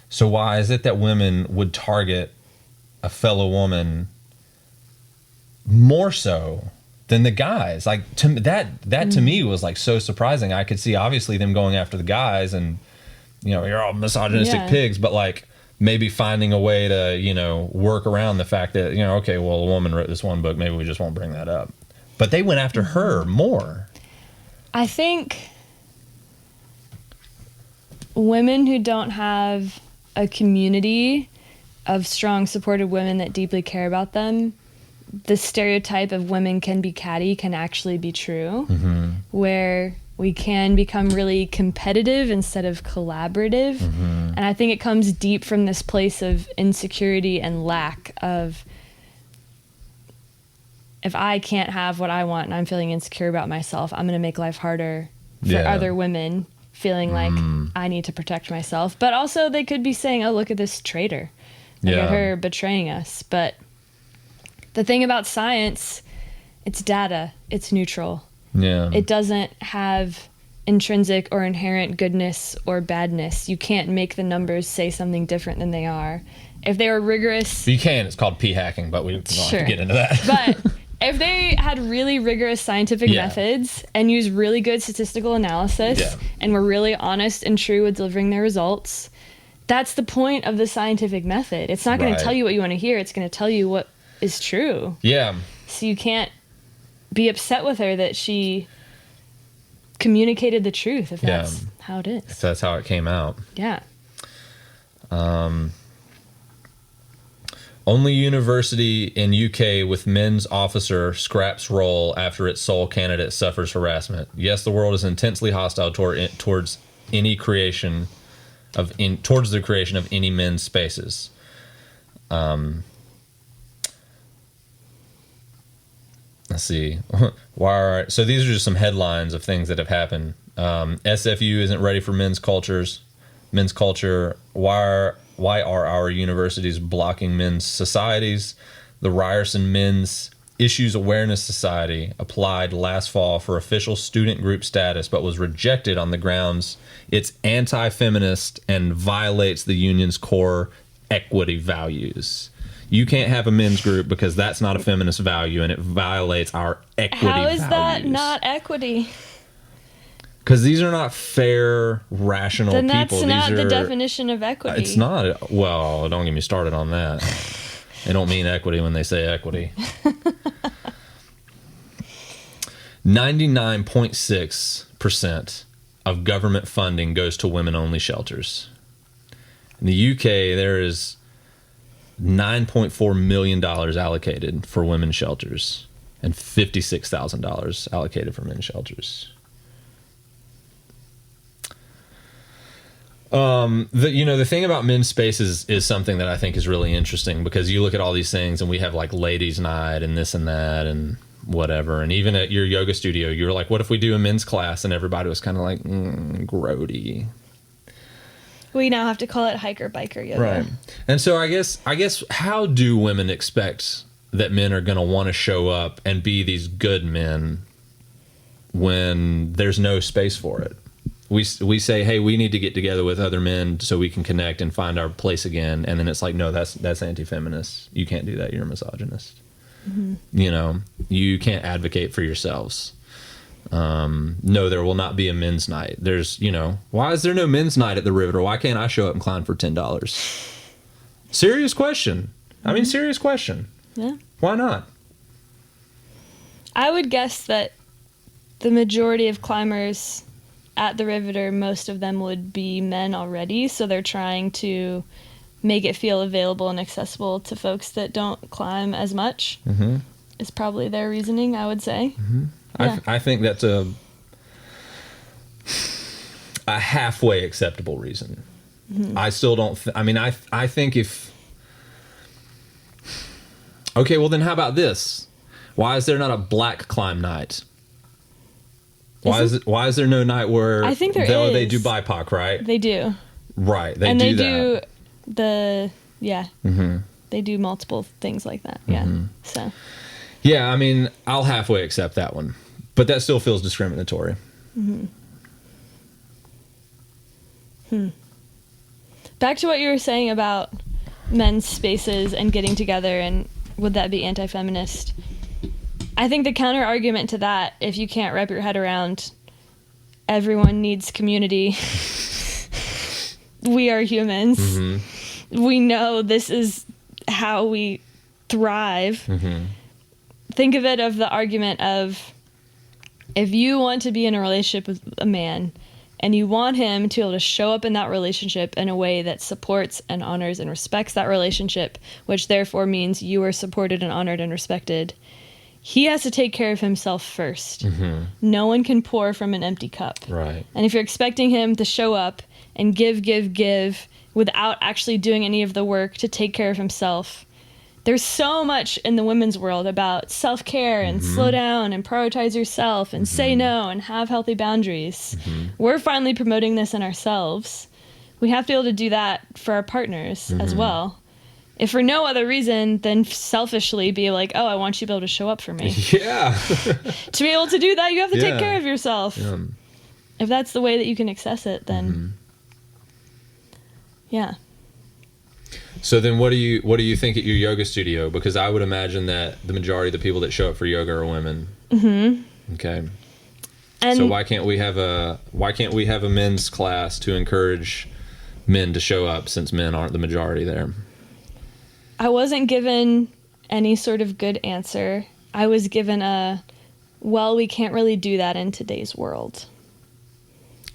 So why is it that women would target a fellow woman more so than the guys? Like, to me was like so surprising. I could see obviously them going after the guys and, you know, you're all misogynistic pigs, but like maybe finding a way to, you know, work around the fact that, you know, okay, well, a woman wrote this one book, maybe we just won't bring that up. But they went after her more. I think women who don't have a community of strong, supportive women that deeply care about them, the stereotype of women can be catty can actually be true, where we can become really competitive instead of collaborative. And I think it comes deep from this place of insecurity and lack of, if I can't have what I want and I'm feeling insecure about myself, I'm going to make life harder for other women feeling like I need to protect myself. But also they could be saying, oh, look at this traitor. Look at her betraying us. But the thing about science, it's data. It's neutral. Yeah. It doesn't have intrinsic or inherent goodness or badness. You can't make the numbers say something different than they are. If they were rigorous... You can. It's called p-hacking, but we don't have to get into that. But if they had really rigorous scientific methods and used really good statistical analysis and were really honest and true with delivering their results, that's the point of the scientific method. It's not going to tell you what you want to hear. It's going to tell you what is true. Yeah. So you can't be upset with her that she communicated the truth, if that's how it is. If that's how it came out. Yeah. Only university in UK with men's officer scraps role after its sole candidate suffers harassment. Yes, the world is intensely hostile towards the creation of any men's spaces. Let's see. So these are just some headlines of things that have happened. SFU isn't ready for men's culture. Why are our universities blocking men's societies? The Ryerson Men's Issues Awareness Society applied last fall for official student group status, but was rejected on the grounds it's anti-feminist and violates the union's core equity values. You can't have a men's group because that's not a feminist value and it violates our equity values. How is that not equity? Because these are not fair, rational people. Then people. that's not the definition of equity. It's not. Well, don't get me started on that. They don't mean equity when they say equity. 99.6% of government funding goes to women-only shelters. In the UK, there is $9.4 million allocated for women's shelters and $56,000 allocated for men's shelters. The thing about men's spaces is something that I think is really interesting, because you look at all these things and we have like ladies' night and this and that and whatever. And even at your yoga studio, you're like, what if we do a men's class? And everybody was kind of like, grody. We now have to call it hiker biker yoga. Right. And so I guess how do women expect that men are going to want to show up and be these good men when there's no space for it? We say, hey, we need to get together with other men so we can connect and find our place again. And then it's like, no, that's anti-feminist. You can't do that. You're a misogynist. Mm-hmm. You know, you can't advocate for yourselves. No, there will not be a men's night. There's, why is there no men's night at the Riveter? Why can't I show up and climb for $10? Serious question. Mm-hmm. I mean, serious question. Yeah. Why not? I would guess that the majority of climbers at the Riveter, most of them would be men already, so they're trying to make it feel available and accessible to folks that don't climb as much. Mm-hmm. Is probably their reasoning, I would say. Mm-hmm. Yeah. I think that's a halfway acceptable reason. Mm-hmm. I still don't. I think if. Okay, well then, how about this? Why is there not a black climb night? Why is there no night where I think there is. They do BIPOC, right? They do. Right, they do the Yeah. They do multiple things like that. Yeah. So. Yeah, I mean, I'll halfway accept that one, but that still feels discriminatory. Back to what you were saying about men's spaces and getting together, and would that be anti-feminist? I think the counter argument to that, if you can't wrap your head around everyone needs community, we are humans. We know this is how we thrive. Think of it of the argument of, if you want to be in a relationship with a man and you want him to be able to show up in that relationship in a way that supports and honors and respects that relationship, which therefore means you are supported and honored and respected, he has to take care of himself first. No one can pour from an empty cup. Right. And if you're expecting him to show up and give without actually doing any of the work to take care of himself, there's so much in the women's world about self-care and slow down and prioritize yourself and say no and have healthy boundaries. We're finally promoting this in ourselves. We have to be able to do that for our partners as well. If for no other reason than selfishly be like, oh, I want you to be able to show up for me. Yeah. To be able to do that, you have to take care of yourself. If that's the way that you can access it, then yeah. So then what do you think at your yoga studio? Because I would imagine that the majority of the people that show up for yoga are women. Okay. And so why can't we have a men's class to encourage men to show up, since men aren't the majority there? I wasn't given any sort of good answer. I was given we can't really do that in today's world.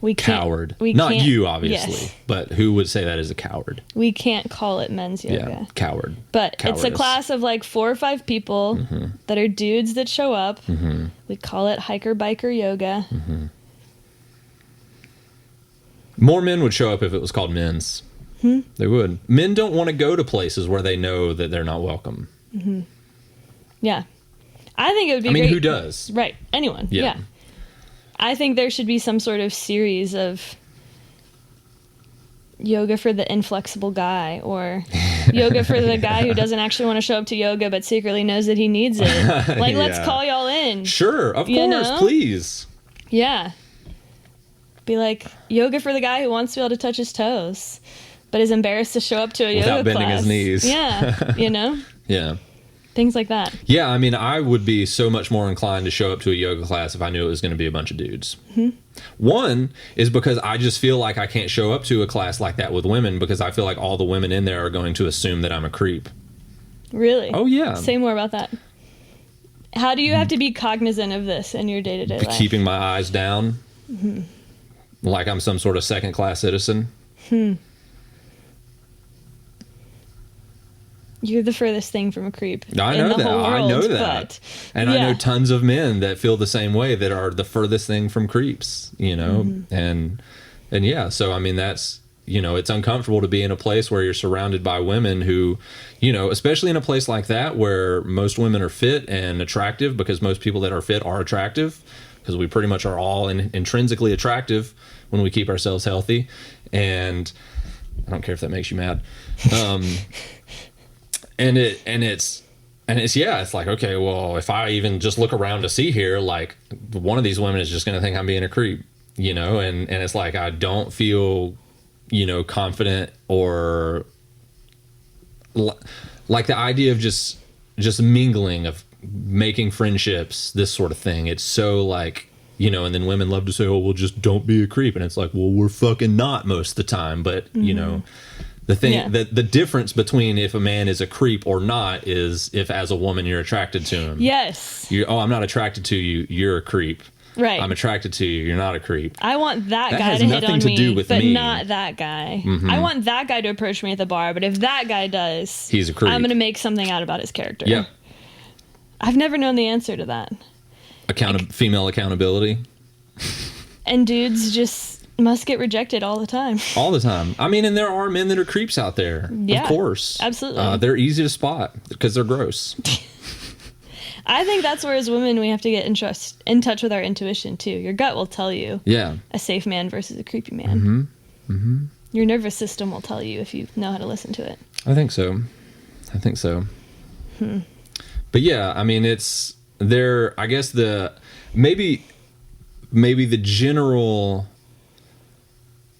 We can't. Coward. Not you, obviously, but who would say that is a coward? We can't call it men's yoga. Yeah, coward. But Cowardice. It's a class of like 4 or 5 people that are dudes that show up. We call it hiker-biker yoga. More men would show up if it was called men's. They would. Men don't want to go to places where they know that they're not welcome. Yeah. I think it would be great. Who does? Right. Anyone. Yeah. I think there should be some sort of series of yoga for the inflexible guy, or yoga for the guy who doesn't actually want to show up to yoga but secretly knows that he needs it. Like, let's call y'all in. Sure, of course, please. Yeah. Be like, yoga for the guy who wants to be able to touch his toes but is embarrassed to show up to a yoga class. Without bending his knees. Yeah, Yeah. Things like that. Yeah, I mean, I would be so much more inclined to show up to a yoga class if I knew it was going to be a bunch of dudes. One is because I just feel like I can't show up to a class like that with women, because I feel like all the women in there are going to assume that I'm a creep. Really? Oh, yeah. Say more about that. How do you have to be cognizant of this in your day-to-day life? Keeping my eyes down. Like I'm some sort of second-class citizen. You're the furthest thing from a creep. I know that. I know that. And I know tons of men that feel the same way, that are the furthest thing from creeps, and yeah, so I mean, that's, it's uncomfortable to be in a place where you're surrounded by women who, especially in a place like that where most women are fit and attractive, because most people that are fit are attractive, because we pretty much are all intrinsically attractive when we keep ourselves healthy. And I don't care if that makes you mad. And it's like, okay, well, if I even just look around to see here, like, one of these women is just going to think I'm being a creep, and it's like, I don't feel, confident, or like the idea of just mingling, of making friendships, this sort of thing. It's so like, and then women love to say, oh, well, just don't be a creep. And it's like, well, we're fucking not most of the time. But, the thing, the difference between if a man is a creep or not is if, as a woman, you're attracted to him. Yes. I'm not attracted to you. You're a creep. Right. I'm attracted to you. You're not a creep. I want that guy to hit on me, but not that guy. I want that guy to approach me at the bar, but if that guy does, he's a creep. I'm going to make something out about his character. Yeah. I've never known the answer to that. Female accountability. And dudes just must get rejected all the time. All the time. I mean, and there are men that are creeps out there. Yeah, of course. Absolutely. They're easy to spot because they're gross. I think that's where, as women, we have to get in touch with our intuition, too. Your gut will tell you a safe man versus a creepy man. Your nervous system will tell you if you know how to listen to it. I think so. But yeah, I mean, it's there. I guess maybe the general,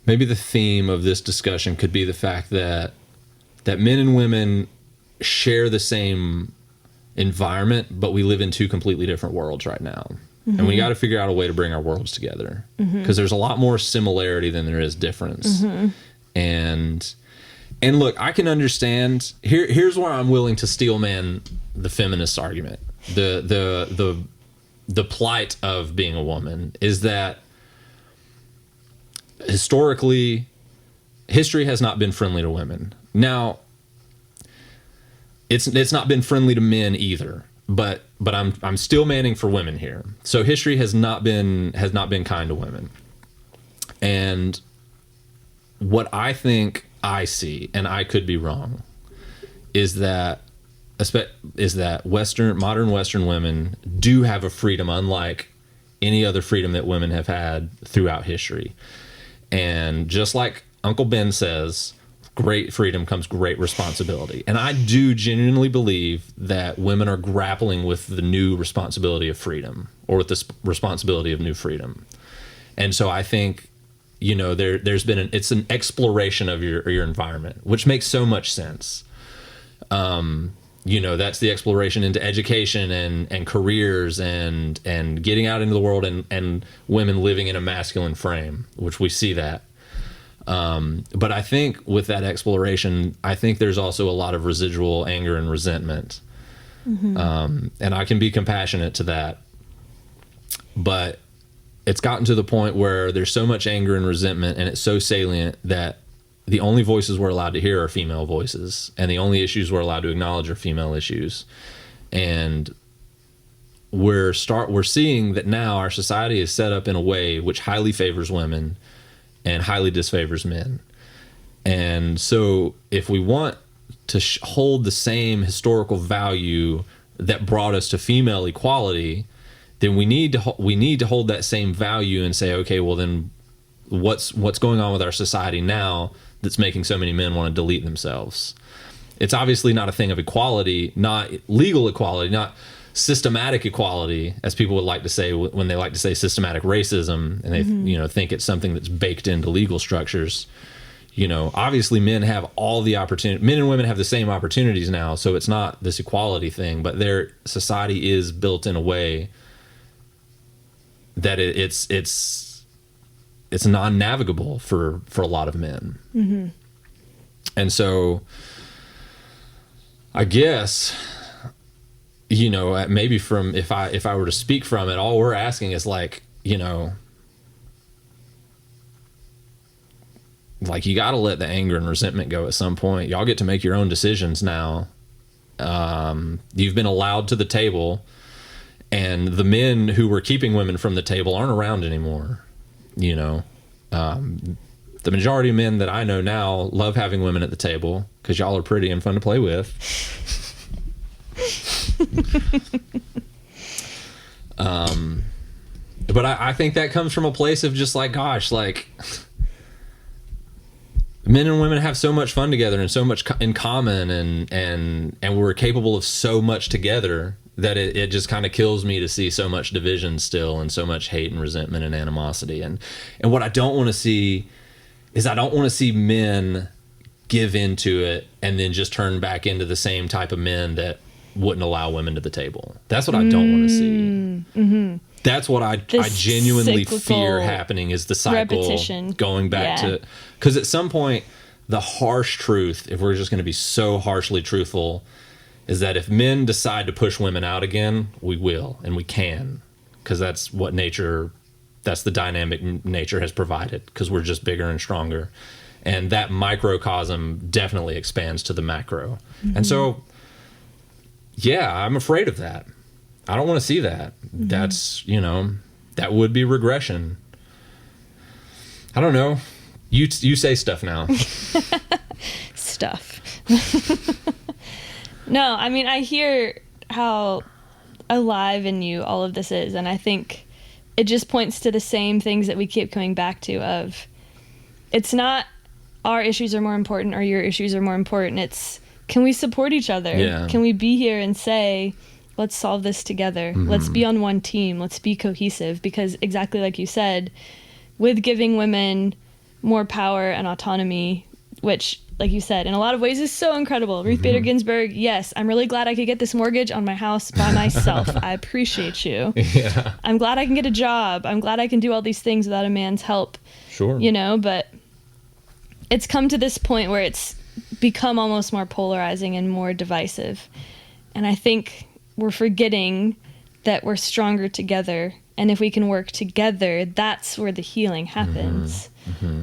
maybe the theme of this discussion could be the fact that men and women share the same environment, but we live in two completely different worlds right now. Mm-hmm. And we got to figure out a way to bring our worlds together, because there's a lot more similarity than there is difference. And look, I can understand. Here's where I'm willing to steelman the feminist argument. The plight of being a woman is that historically, history has not been friendly to women. Now, it's not been friendly to men either. But I'm still manning for women here. So history has not been kind to women. And what I think I see, and I could be wrong, is that modern Western women do have a freedom unlike any other freedom that women have had throughout history. And just like Uncle Ben says, great freedom comes great responsibility. And I do genuinely believe that women are grappling with the new responsibility of freedom, or with the responsibility of new freedom. And so I think, there's been it's an exploration of your environment, which makes so much sense. That's the exploration into education and careers and getting out into the world, and women living in a masculine frame, which we see that. But I think with that exploration, I think there's also a lot of residual anger and resentment. And I can be compassionate to that. But it's gotten to the point where there's so much anger and resentment, and it's so salient that the only voices we're allowed to hear are female voices, and the only issues we're allowed to acknowledge are female issues. And we're seeing that now our society is set up in a way which highly favors women and highly disfavors men. And so if we want to hold the same historical value that brought us to female equality, then we need to hold that same value and say, okay, well then what's going on with our society now that's making so many men want to delete themselves? It's obviously not a thing of equality, not legal equality, not systematic equality, as people would like to say when they like to say systematic racism, and they think it's something that's baked into legal structures. Obviously men have all the opportunity. Men and women have the same opportunities now, so it's not this equality thing, but their society is built in a way that it's non-navigable for a lot of men. And so I guess, maybe from if I were to speak from it, all we're asking is like you got to let the anger and resentment go at some point. Y'all get to make your own decisions now. You've been allowed to the table, and the men who were keeping women from the table aren't around anymore. The majority of men that I know now love having women at the table because y'all are pretty and fun to play with. But I think that comes from a place of just like, gosh, like men and women have so much fun together and so much in common, and we're capable of so much together that it just kind of kills me to see so much division still, and so much hate and resentment and animosity. And what I don't want to see is I don't want to see men give into it and then just turn back into the same type of men that wouldn't allow women to the table. That's what I don't want to see. That's what I genuinely fear happening, is the cycle repetition. Going back to, because at some point the harsh truth, if we're just going to be so harshly truthful, is that if men decide to push women out again, we will, and we can, because that's the dynamic nature has provided, because we're just bigger and stronger. And that microcosm definitely expands to the macro. And so, yeah, I'm afraid of that. I don't want to see that. That's, that would be regression. I don't know. You say stuff now. Stuff. No, I mean, I hear how alive in you all of this is, and I think it just points to the same things that we keep coming back to of, it's not our issues are more important or your issues are more important. It's, can we support each other? Yeah. Can we be here and say, let's solve this together. Let's be on one team. Let's be cohesive. Because exactly like you said, with giving women more power and autonomy, which, like you said, in a lot of ways is so incredible. Ruth Bader Ginsburg, yes, I'm really glad I could get this mortgage on my house by myself. I appreciate you. Yeah. I'm glad I can get a job. I'm glad I can do all these things without a man's help. Sure. You know, but it's come to this point where it's become almost more polarizing and more divisive. And I think we're forgetting that we're stronger together. And if we can work together, that's where the healing happens.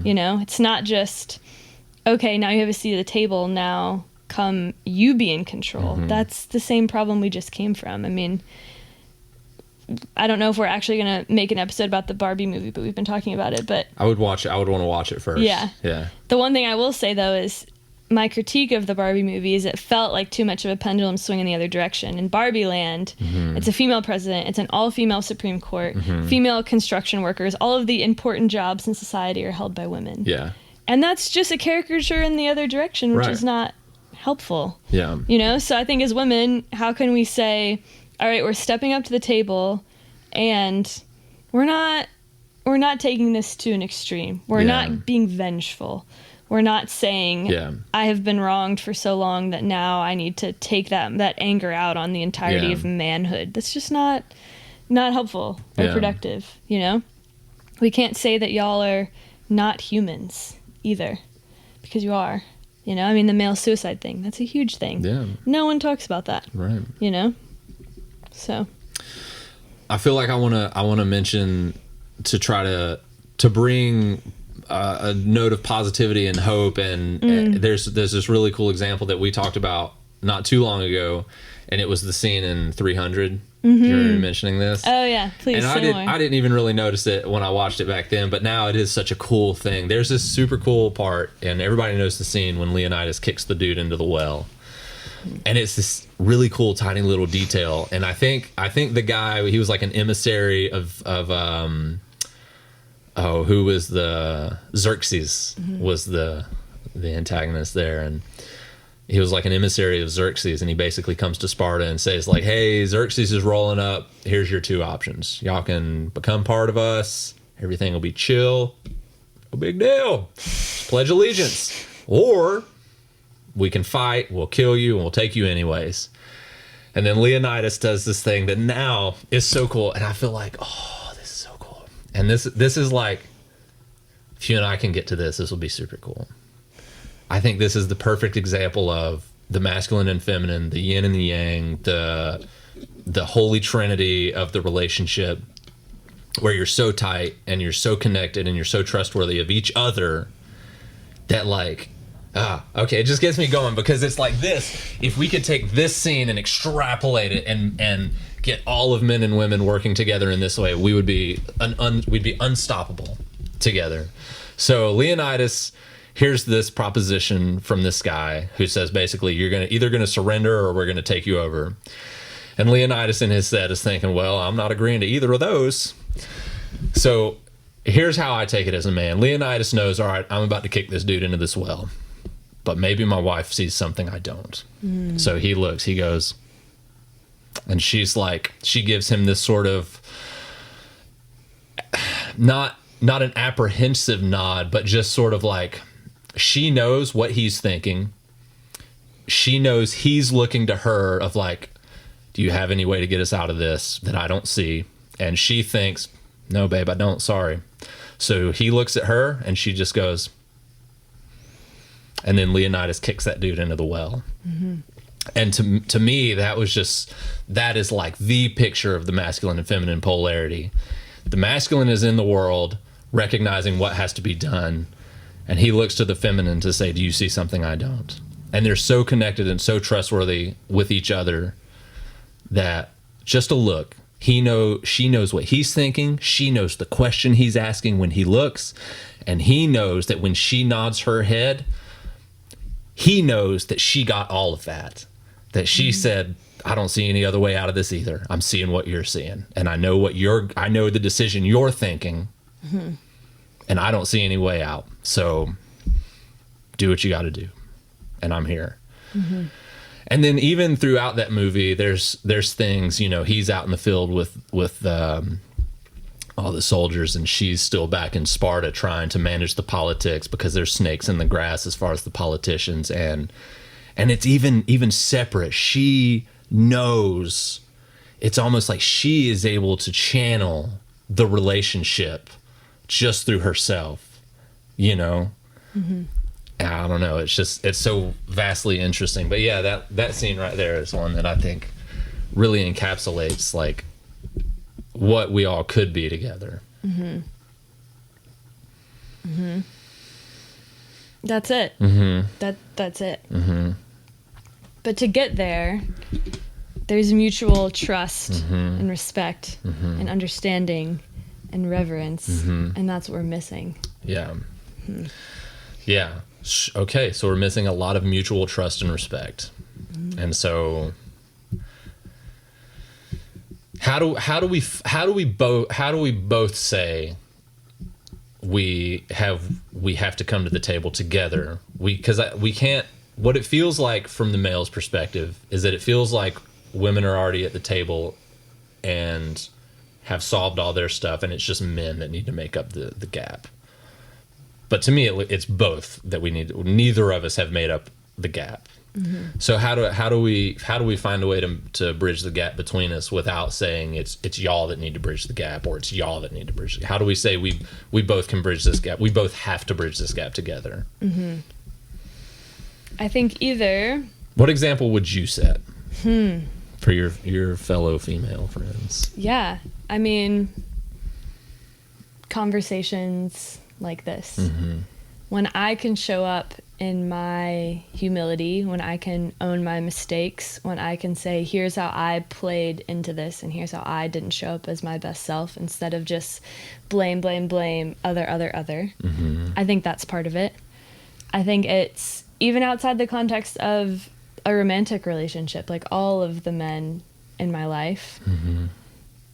You know, it's not just, okay, now you have a seat at the table. Now come you be in control. That's the same problem we just came from. I mean, I don't know if we're actually going to make an episode about the Barbie movie, but we've been talking about it. But I would watch it. I would want to watch it first. Yeah. Yeah. The one thing I will say, though, is my critique of the Barbie movie is it felt like too much of a pendulum swing in the other direction. In Barbie Land, it's a female president, it's an all-female Supreme Court, female construction workers, all of the important jobs in society are held by women. Yeah. And that's just a caricature in the other direction, which is not helpful. Yeah. You know, so I think as women, how can we say, all right, we're stepping up to the table and we're not taking this to an extreme. We're not being vengeful. We're not saying, I have been wronged for so long that now I need to take that anger out on the entirety of manhood. That's just not helpful or productive, you know? We can't say that y'all are not humans either, because you are. You know, I mean, the male suicide thing, that's a huge thing. Yeah. No one talks about that. Right. You know? So I feel like I want to mention, to try to bring a note of positivity and hope, and there's this really cool example that we talked about not too long ago, and it was the scene in 300. You're mentioning this. Oh yeah, please. And I didn't even really notice it when I watched it back then, but now it is such a cool thing. There's this super cool part, and everybody knows the scene when Leonidas kicks the dude into the well. And it's this really cool tiny little detail, and I think the guy, he was like an emissary of who was the Xerxes was the antagonist there, and he was like an emissary of Xerxes, and he basically comes to Sparta and says like, hey, Xerxes is rolling up, here's your two options. Y'all can become part of us, everything will be chill, no big deal, just pledge allegiance, or we can fight, we'll kill you, and we'll take you anyways. And then Leonidas does this thing that now is so cool, and I feel like, oh, this is so cool. And this is like, if you and I can get to this will be super cool. I think this is the perfect example of the masculine and feminine, the yin and the yang, the holy trinity of the relationship, where you're so tight and you're so connected and you're so trustworthy of each other that like, okay, it just gets me going, because it's like this. If we could take this scene and extrapolate it and get all of men and women working together in this way, we would be we'd be unstoppable together. So Leonidas here's this proposition from this guy who says basically, you're either going to surrender or we're going to take you over. And Leonidas in his head is thinking, well, I'm not agreeing to either of those. So here's how I take it as a man. Leonidas knows, all right, I'm about to kick this dude into this well, but maybe my wife sees something I don't. So he looks, he goes, and she's like, she gives him this sort of not an apprehensive nod, but just sort of like, she knows what he's thinking. She knows he's looking to her of like, do you have any way to get us out of this that I don't see? And she thinks, no, babe, I don't, sorry. So he looks at her and she just goes, and then Leonidas kicks that dude into the well. And to me, that is like the picture of the masculine and feminine polarity. The masculine is in the world, recognizing what has to be done, and he looks to the feminine to say, do you see something I don't? And they're so connected and so trustworthy with each other that just a look, she knows what he's thinking, she knows the question he's asking when he looks, and he knows that when she nods her head, he knows that she got all of that she said, I don't see any other way out of this either. I'm seeing what you're seeing, and I know the decision you're thinking, and I don't see any way out. So do what you got to do, and I'm here. Mm-hmm. And then even throughout that movie, there's things, you know, he's out in the field with all the soldiers, and she's still back in Sparta trying to manage the politics because there's snakes in the grass as far as the politicians, and it's even separate. She knows, it's almost like she is able to channel the relationship just through herself, you know. Mm-hmm. I don't know, it's so vastly interesting. But yeah, that scene right there is one that I think really encapsulates like what we all could be together. Mm-hmm. Mm-hmm. That's it. Mm-hmm. That's it. Mm-hmm. But to get there, there's mutual trust mm-hmm. and respect mm-hmm. and understanding and reverence, mm-hmm. and that's what we're missing. Yeah. Mm-hmm. Yeah. Okay, so we're missing a lot of mutual trust and respect. Mm-hmm. And so how do we both say we have to come to the table together? Because we can't. What it feels like from the male's perspective is that it feels like women are already at the table and have solved all their stuff, and it's just men that need to make up the gap. But to me, it's both that we need. Neither of us have made up the gap. Mm-hmm. So how do we find a way to bridge the gap between us without saying it's y'all that need to bridge the gap, or it's y'all that need to bridge the gap? How do we say we both can bridge this gap? We both have to bridge this gap together. Mm-hmm. I think either. What example would you set for your fellow female friends? Yeah, I mean, conversations like this. Mm-hmm. When I can show up in my humility, when I can own my mistakes, when I can say, here's how I played into this, and here's how I didn't show up as my best self, instead of just blame, other. Mm-hmm. I think that's part of it. I think it's even outside the context of a romantic relationship, like all of the men in my life. Mm-hmm.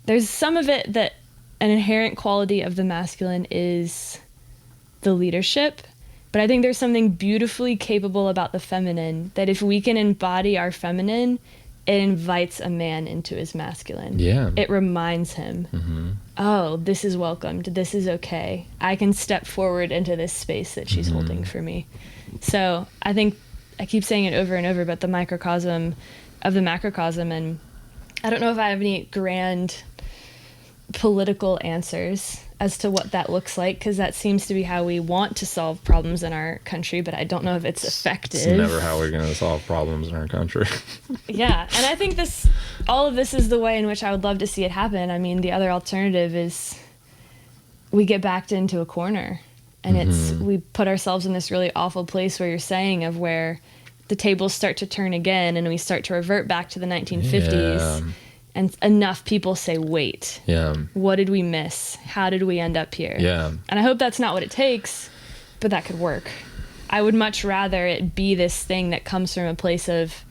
There's some of it that an inherent quality of the masculine is the leadership, but I think there's something beautifully capable about the feminine that if we can embody our feminine, it invites a man into his masculine. Yeah. It reminds him, mm-hmm. oh, this is welcomed. This is okay. I can step forward into this space that she's mm-hmm. holding for me. So I think I keep saying it over and over, but the microcosm of the macrocosm, and I don't know if I have any grand political answers as to what that looks like, because that seems to be how we want to solve problems in our country, but I don't know if it's effective. It's never how we're going to solve problems in our country. Yeah, and I think all of this is the way in which I would love to see it happen. I mean, the other alternative is we get backed into a corner, and mm-hmm. we put ourselves in this really awful place where you're saying of where the tables start to turn again, and we start to revert back to the 1950s. Yeah. And enough people say, wait, what did we miss? How did we end up here? Yeah. And I hope that's not what it takes, but that could work. I would much rather it be this thing that comes from a place of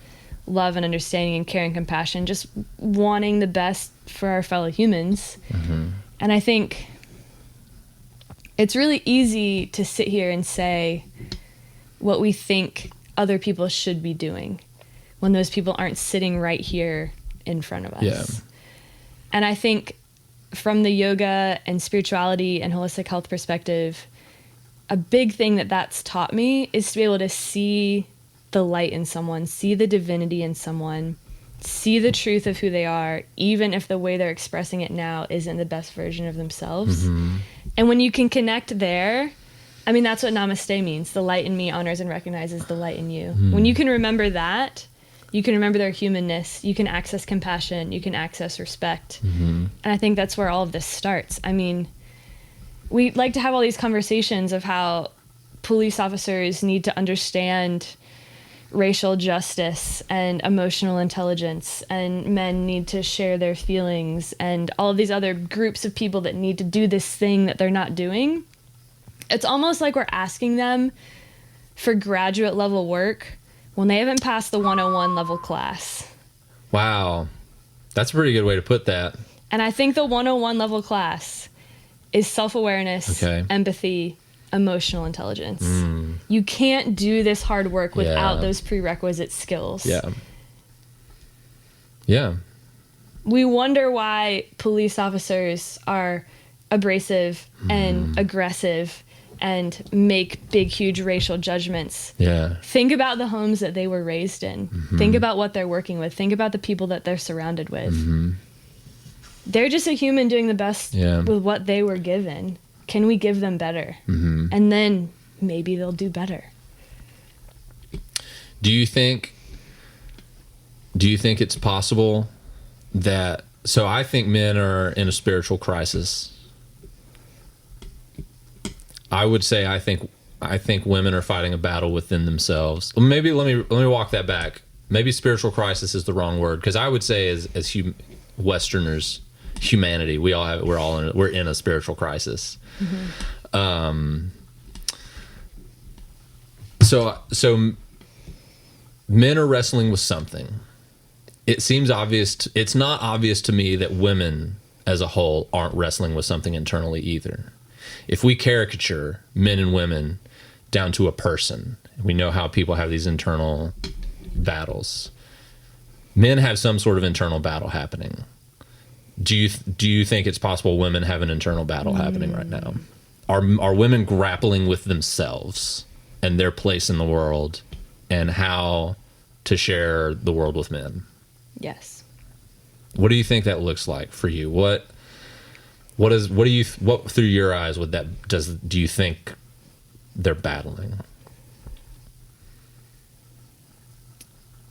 love and understanding and care and compassion, just wanting the best for our fellow humans. Mm-hmm. And I think it's really easy to sit here and say what we think other people should be doing when those people aren't sitting right here in front of us. Yeah. And I think from the yoga and spirituality and holistic health perspective, a big thing that's taught me is to be able to see the light in someone, see the divinity in someone, see the truth of who they are, even if the way they're expressing it now isn't the best version of themselves. Mm-hmm. And when you can connect there, I mean, that's what namaste means. The light in me honors and recognizes the light in you. Mm. When you can remember that, you can remember their humanness, you can access compassion, you can access respect. Mm-hmm. And I think that's where all of this starts. I mean, we like to have all these conversations of how police officers need to understand racial justice and emotional intelligence, and men need to share their feelings, and all of these other groups of people that need to do this thing that they're not doing. It's almost like we're asking them for graduate level work when they haven't passed the 101 level class. Wow. That's a pretty good way to put that. And I think the 101 level class is self-awareness, empathy, emotional intelligence. You can't do this hard work without those prerequisite skills. Yeah. We wonder why police officers are abrasive and aggressive and make big, huge racial judgments. Think about the homes that they were raised in. Think about what they're working with. Think about the people that they're surrounded with. They're just a human doing the best with what they were given. Can we give them better? And then maybe they'll do better. Do you think it's possible that, so I think men are in a spiritual crisis. I would say I think women are fighting a battle within themselves. Maybe let me walk that back. Maybe spiritual crisis is the wrong word, because I would say as Westerners, humanity, we're in a spiritual crisis. So men are wrestling with something. It seems obvious. It's not obvious to me that women as a whole aren't wrestling with something internally either. If we caricature men and women down to a person, we know how people have these internal battles. Men have some sort of internal battle happening. Do you think it's possible women have an internal battle happening right now? Are women grappling with themselves and their place in the world and how to share the world with men? Yes. What do you think that looks like for you? What through your eyes do you think they're battling?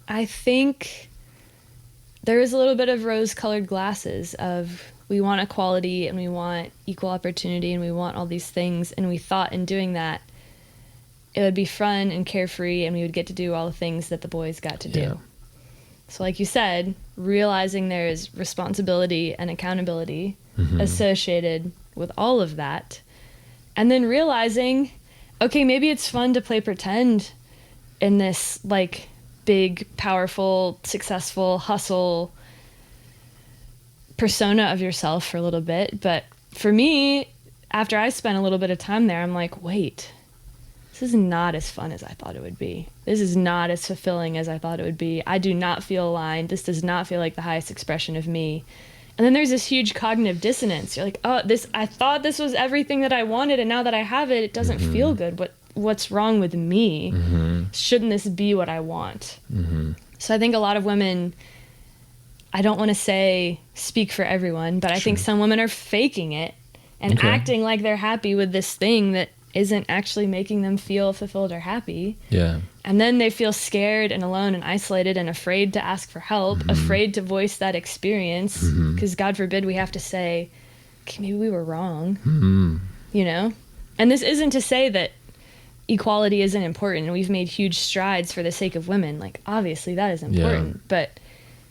I think there is a little bit of rose-colored glasses of we want equality and we want equal opportunity and we want all these things, and we thought in doing that it would be fun and carefree and we would get to do all the things that the boys got to do. So like you said, realizing there's responsibility and accountability associated with all of that, and then realizing, okay, maybe it's fun to play pretend in this like big, powerful, successful hustle persona of yourself for a little bit. But for me, after I spent a little bit of time there, I'm like, wait, this is not as fun as I thought it would be. This is not as fulfilling as I thought it would be. I do not feel aligned. This does not feel like the highest expression of me. And then there's this huge cognitive dissonance. You're like, oh, I thought this was everything that I wanted, and now that I have it, it doesn't feel good. What's wrong with me? Shouldn't this be what I want? So I think a lot of women, I don't want to say speak for everyone, but I think some women are faking it and acting like they're happy with this thing that isn't actually making them feel fulfilled or happy. And then they feel scared and alone and isolated and afraid to ask for help, afraid to voice that experience, because God forbid we have to say, okay, maybe we were wrong, you know? And this isn't to say that equality isn't important and we've made huge strides for the sake of women. Like, obviously that is important. But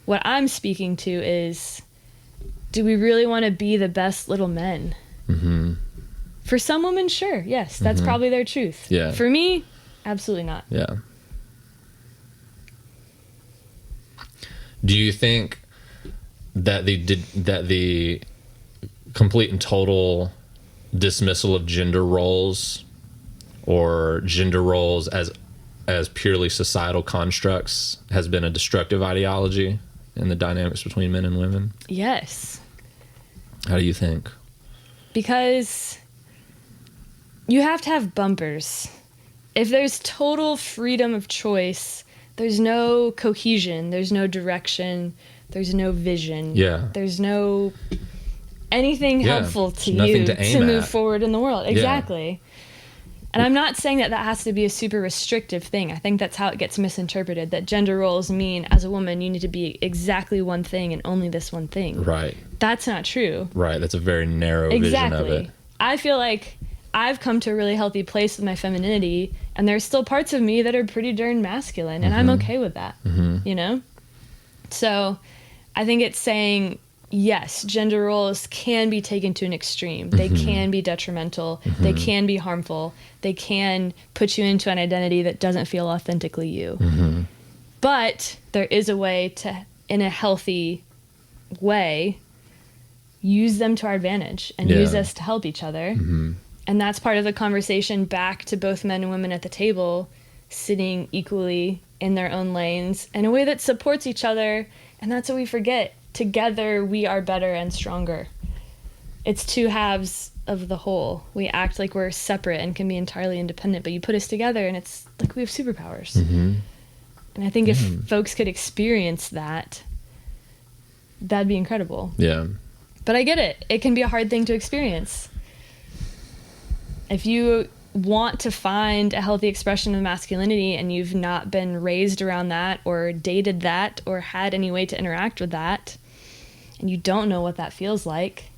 what I'm speaking to is, do we really want to be the best little men? For some women, sure, yes, that's probably their truth. For me, absolutely not. Do you think that the complete and total dismissal of gender roles, or gender roles as purely societal constructs, has been a destructive ideology in the dynamics between men and women? Yes. How do you think? Because you have to have bumpers. If there's total freedom of choice, there's no cohesion, there's no direction, there's no vision. There's no anything helpful to you to move forward in the world. Exactly. And I'm not saying that has to be a super restrictive thing. I think that's how it gets misinterpreted, that gender roles mean as a woman you need to be exactly one thing and only this one thing. Right. That's not true. Right. That's a very narrow vision of it. I feel like I've come to a really healthy place with my femininity, and there's still parts of me that are pretty darn masculine, and I'm okay with that, you know? So I think it's saying, yes, gender roles can be taken to an extreme. They can be detrimental. They can be harmful. They can put you into an identity that doesn't feel authentically you. But there is a way to, in a healthy way, use them to our advantage and use us to help each other. And that's part of the conversation back to both men and women at the table, sitting equally in their own lanes in a way that supports each other. And that's what we forget. Together, we are better and stronger. It's two halves of the whole. We act like we're separate and can be entirely independent, but you put us together and it's like we have superpowers. Mm-hmm. And I think if folks could experience that, that'd be incredible. Yeah. But I get it. It can be a hard thing to experience. If you want to find a healthy expression of masculinity and you've not been raised around that or dated that or had any way to interact with that, and you don't know what that feels like,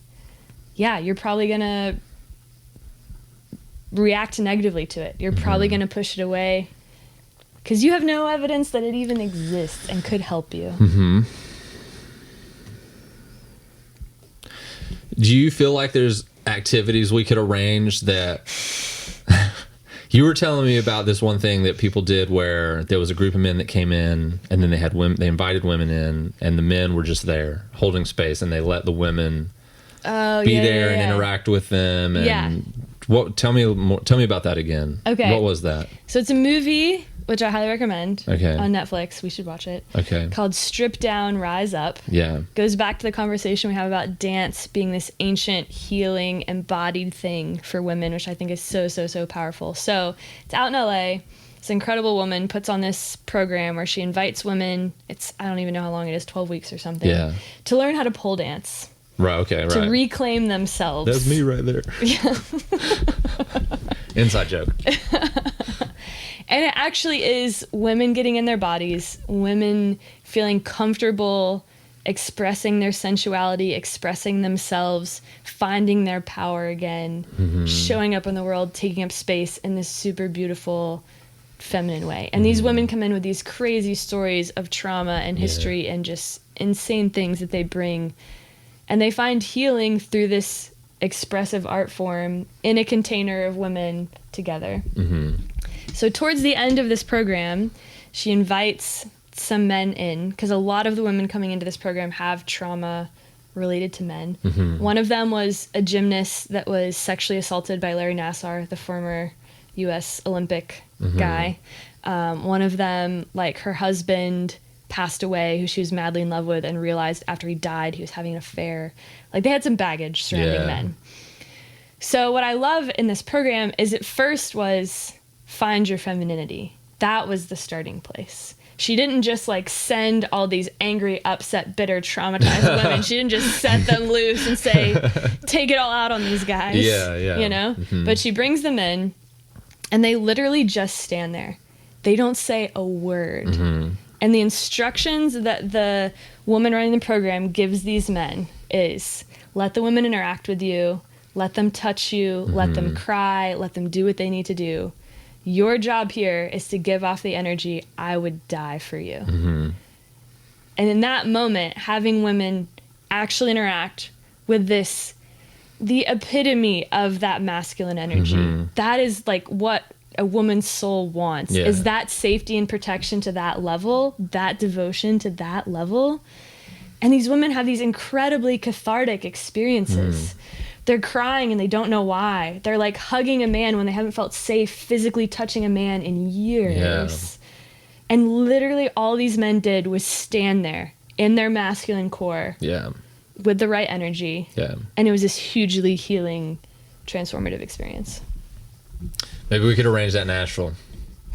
yeah, you're probably going to react negatively to it. You're probably going to push it away because you have no evidence that it even exists and could help you. Mm-hmm. Do you feel like there's activities we could arrange that... You were telling me about this one thing that people did where there was a group of men that came in and then they had women, they invited women in and the men were just there holding space and they let the women be there and interact with them. And tell me about that again. Okay. What was that? So it's a movie, which I highly recommend. Okay. On Netflix. We should watch it. Okay. Called Strip Down, Rise Up. Yeah. Goes back to the conversation we have about dance being this ancient, healing, embodied thing for women, which I think is so, so, so powerful. So it's out in LA. This incredible woman puts on this program where she invites women. I don't even know how long it is, 12 weeks or something. Yeah. To learn how to pole dance. Right, okay, right. To reclaim themselves. That's me right there. Yeah. Inside joke. And it actually is women getting in their bodies, women feeling comfortable expressing their sensuality, expressing themselves, finding their power again, showing up in the world, taking up space in this super beautiful feminine way. And these women come in with these crazy stories of trauma and history and just insane things that they bring. And they find healing through this expressive art form in a container of women together. So towards the end of this program, she invites some men in, because a lot of the women coming into this program have trauma related to men. One of them was a gymnast that was sexually assaulted by Larry Nassar, the former U.S. Olympic guy. One of them, like, her husband passed away, who she was madly in love with, and realized after he died he was having an affair. Like, they had some baggage surrounding men. So what I love in this program is it first was find your femininity. That was the starting place. She didn't just like send all these angry, upset, bitter, traumatized women. She didn't just set them loose and say, take it all out on these guys. You know? But she brings them in and they literally just stand there. They don't say a word. And the instructions that the woman running the program gives these men is let the women interact with you, let them touch you, let them cry, let them do what they need to do. Your job here is to give off the energy, I would die for you. And in that moment, having women actually interact with this, the epitome of that masculine energy, that is like what a woman's soul wants, is that safety and protection to that level, that devotion to that level. And these women have these incredibly cathartic experiences. They're crying and they don't know why. They're like hugging a man when they haven't felt safe physically touching a man in years. And literally all these men did was stand there in their masculine core with the right energy. And it was this hugely healing, transformative experience. Maybe we could arrange that in Nashville.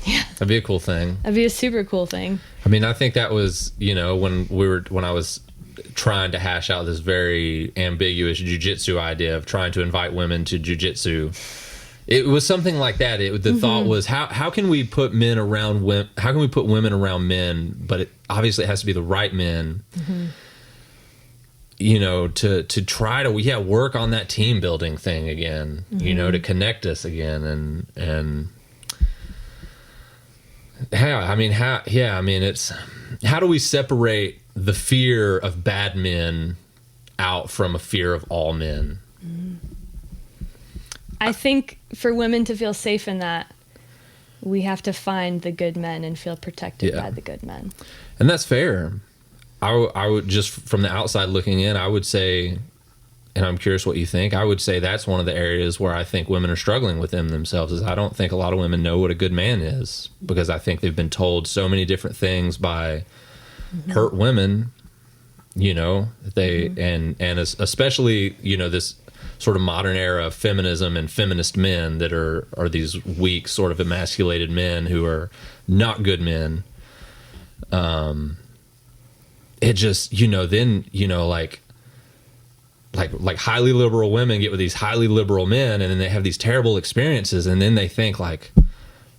Yeah. That'd be a cool thing. That'd be a super cool thing. I mean, I think that was, you know, when I was trying to hash out this very ambiguous jiu-jitsu idea of trying to invite women to jiu-jitsu, it was something like that. The thought was, how can we put men around women? How can we put women around men? But obviously it has to be the right men. You know, to try to work on that team building thing again. You know, to connect us again and it's how do we separate the fear of bad men out from a fear of all men? I think for women to feel safe in that, we have to find the good men and feel protected by the good men. And that's fair. I would just from the outside looking in, I would say and I'm curious what you think, I would say that's one of the areas where I think women are struggling within themselves, is I don't think a lot of women know what a good man is, because I think they've been told so many different things by hurt women, you know, and especially, you know, this sort of modern era of feminism and feminist men that are these weak, sort of emasculated men who are not good men. It just, you know, then, you know, like highly liberal women get with these highly liberal men, and then they have these terrible experiences, and then they think like,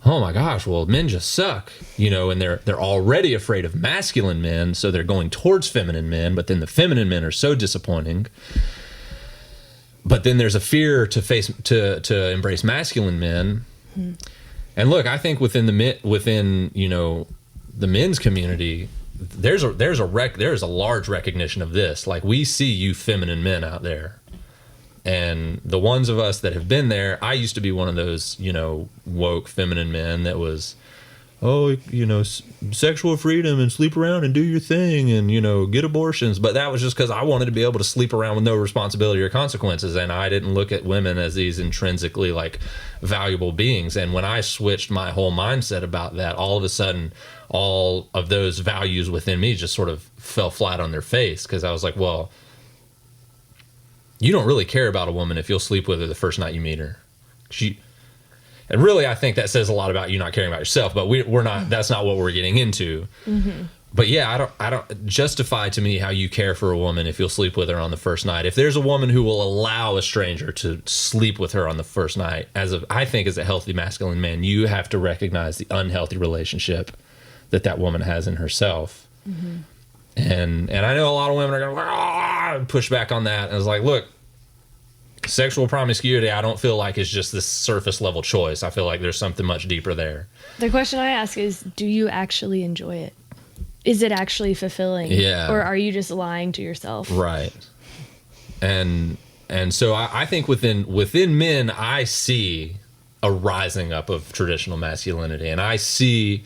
oh my gosh, well, men just suck, you know, and they're already afraid of masculine men, so they're going towards feminine men, but then the feminine men are so disappointing. But then there's a fear to embrace masculine men. And look, I think within you know, the men's community, there's a large recognition of this. Like, we see you feminine men out there, and the ones of us that have been there, I used to be one of those, you know, woke feminine men that was, oh, you know, sexual freedom and sleep around and do your thing and, you know, get abortions. But that was just because I wanted to be able to sleep around with no responsibility or consequences, and I didn't look at women as these intrinsically like valuable beings. And when I switched my whole mindset about that, all of a sudden all of those values within me just sort of fell flat on their face, because I was like, well, you don't really care about a woman if you'll sleep with her the first night you meet her. And really, I think that says a lot about you not caring about yourself, but we're not, that's not what we're getting into. But yeah, I don't justify to me how you care for a woman if you'll sleep with her on the first night. If there's a woman who will allow a stranger to sleep with her on the first night, I think as a healthy masculine man, you have to recognize the unhealthy relationship that woman has in herself. And I know a lot of women are going to push back on that. And it's like, look, sexual promiscuity, I don't feel like it's just this surface level choice. I feel like there's something much deeper there. The question I ask is, do you actually enjoy it? Is it actually fulfilling? Yeah. Or are you just lying to yourself? Right. And so I think within men, I see a rising up of traditional masculinity, and I see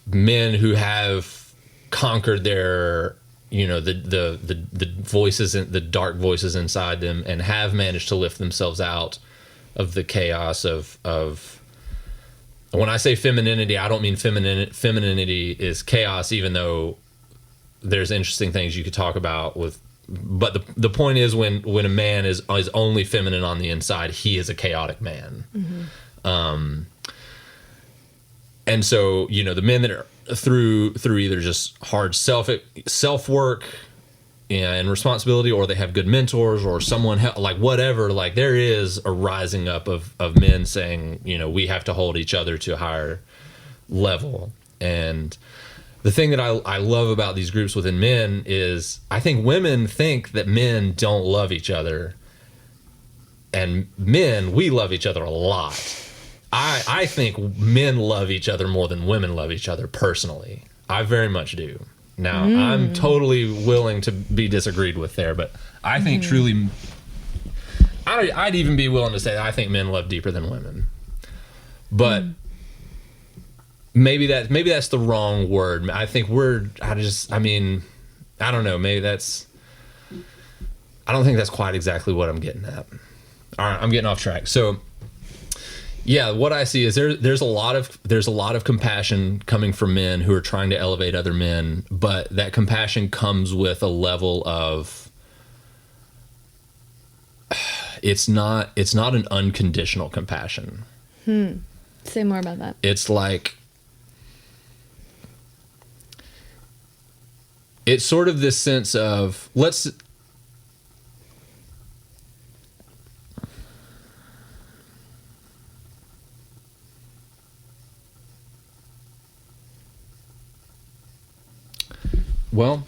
men who have conquered their, you know, the voices, the dark voices inside them, and have managed to lift themselves out of the chaos of when I say femininity, I don't mean femininity is chaos, even though there's interesting things you could talk about with, but the point is when a man is only feminine on the inside, he is a chaotic man. And so, you know, the men that are through either just hard self work and responsibility, or they have good mentors or someone like whatever, like there is a rising up of men saying, you know, we have to hold each other to a higher level. And the thing that I love about these groups within men is I think women think that men don't love each other, and men, we love each other a lot. I think men love each other more than women love each other personally. I very much do. Now, I'm totally willing to be disagreed with there, but I think truly, I'd even be willing to say that I think men love deeper than women. But maybe that's the wrong word. I think I don't know, maybe I don't think that's quite exactly what I'm getting at. All right, I'm getting off track. So, yeah, what I see is there's a lot of compassion coming from men who are trying to elevate other men, but that compassion comes with a level of it's not an unconditional compassion. Say more about that. It's like it's sort of this sense of well,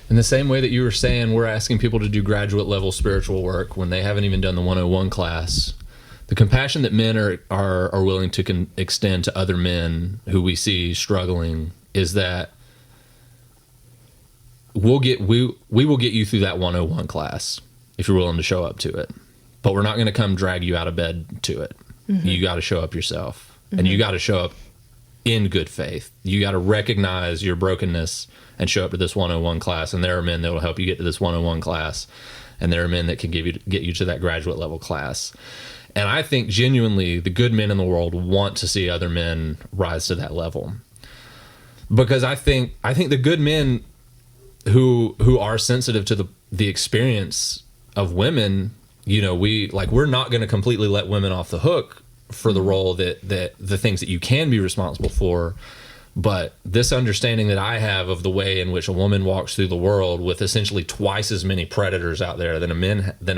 in the same way that you were saying, we're asking people to do graduate level spiritual work when they haven't even done the 101 class. The compassion that men are willing to extend to other men who we see struggling is that we will get you through that 101 class if you're willing to show up to it. But we're not going to come drag you out of bed to it. You got to show up yourself, and you got to show up in good faith. You got to recognize your brokenness and show up to this 101 class, and there are men that will help you get to this 101 class, and there are men that can get you to that graduate level class. And I think genuinely the good men in the world want to see other men rise to that level, because I think the good men who are sensitive to the experience of women, we're not going to completely let women off the hook for the role that the things that you can be responsible for. But this understanding that I have of the way in which a woman walks through the world with essentially twice as many predators out there than a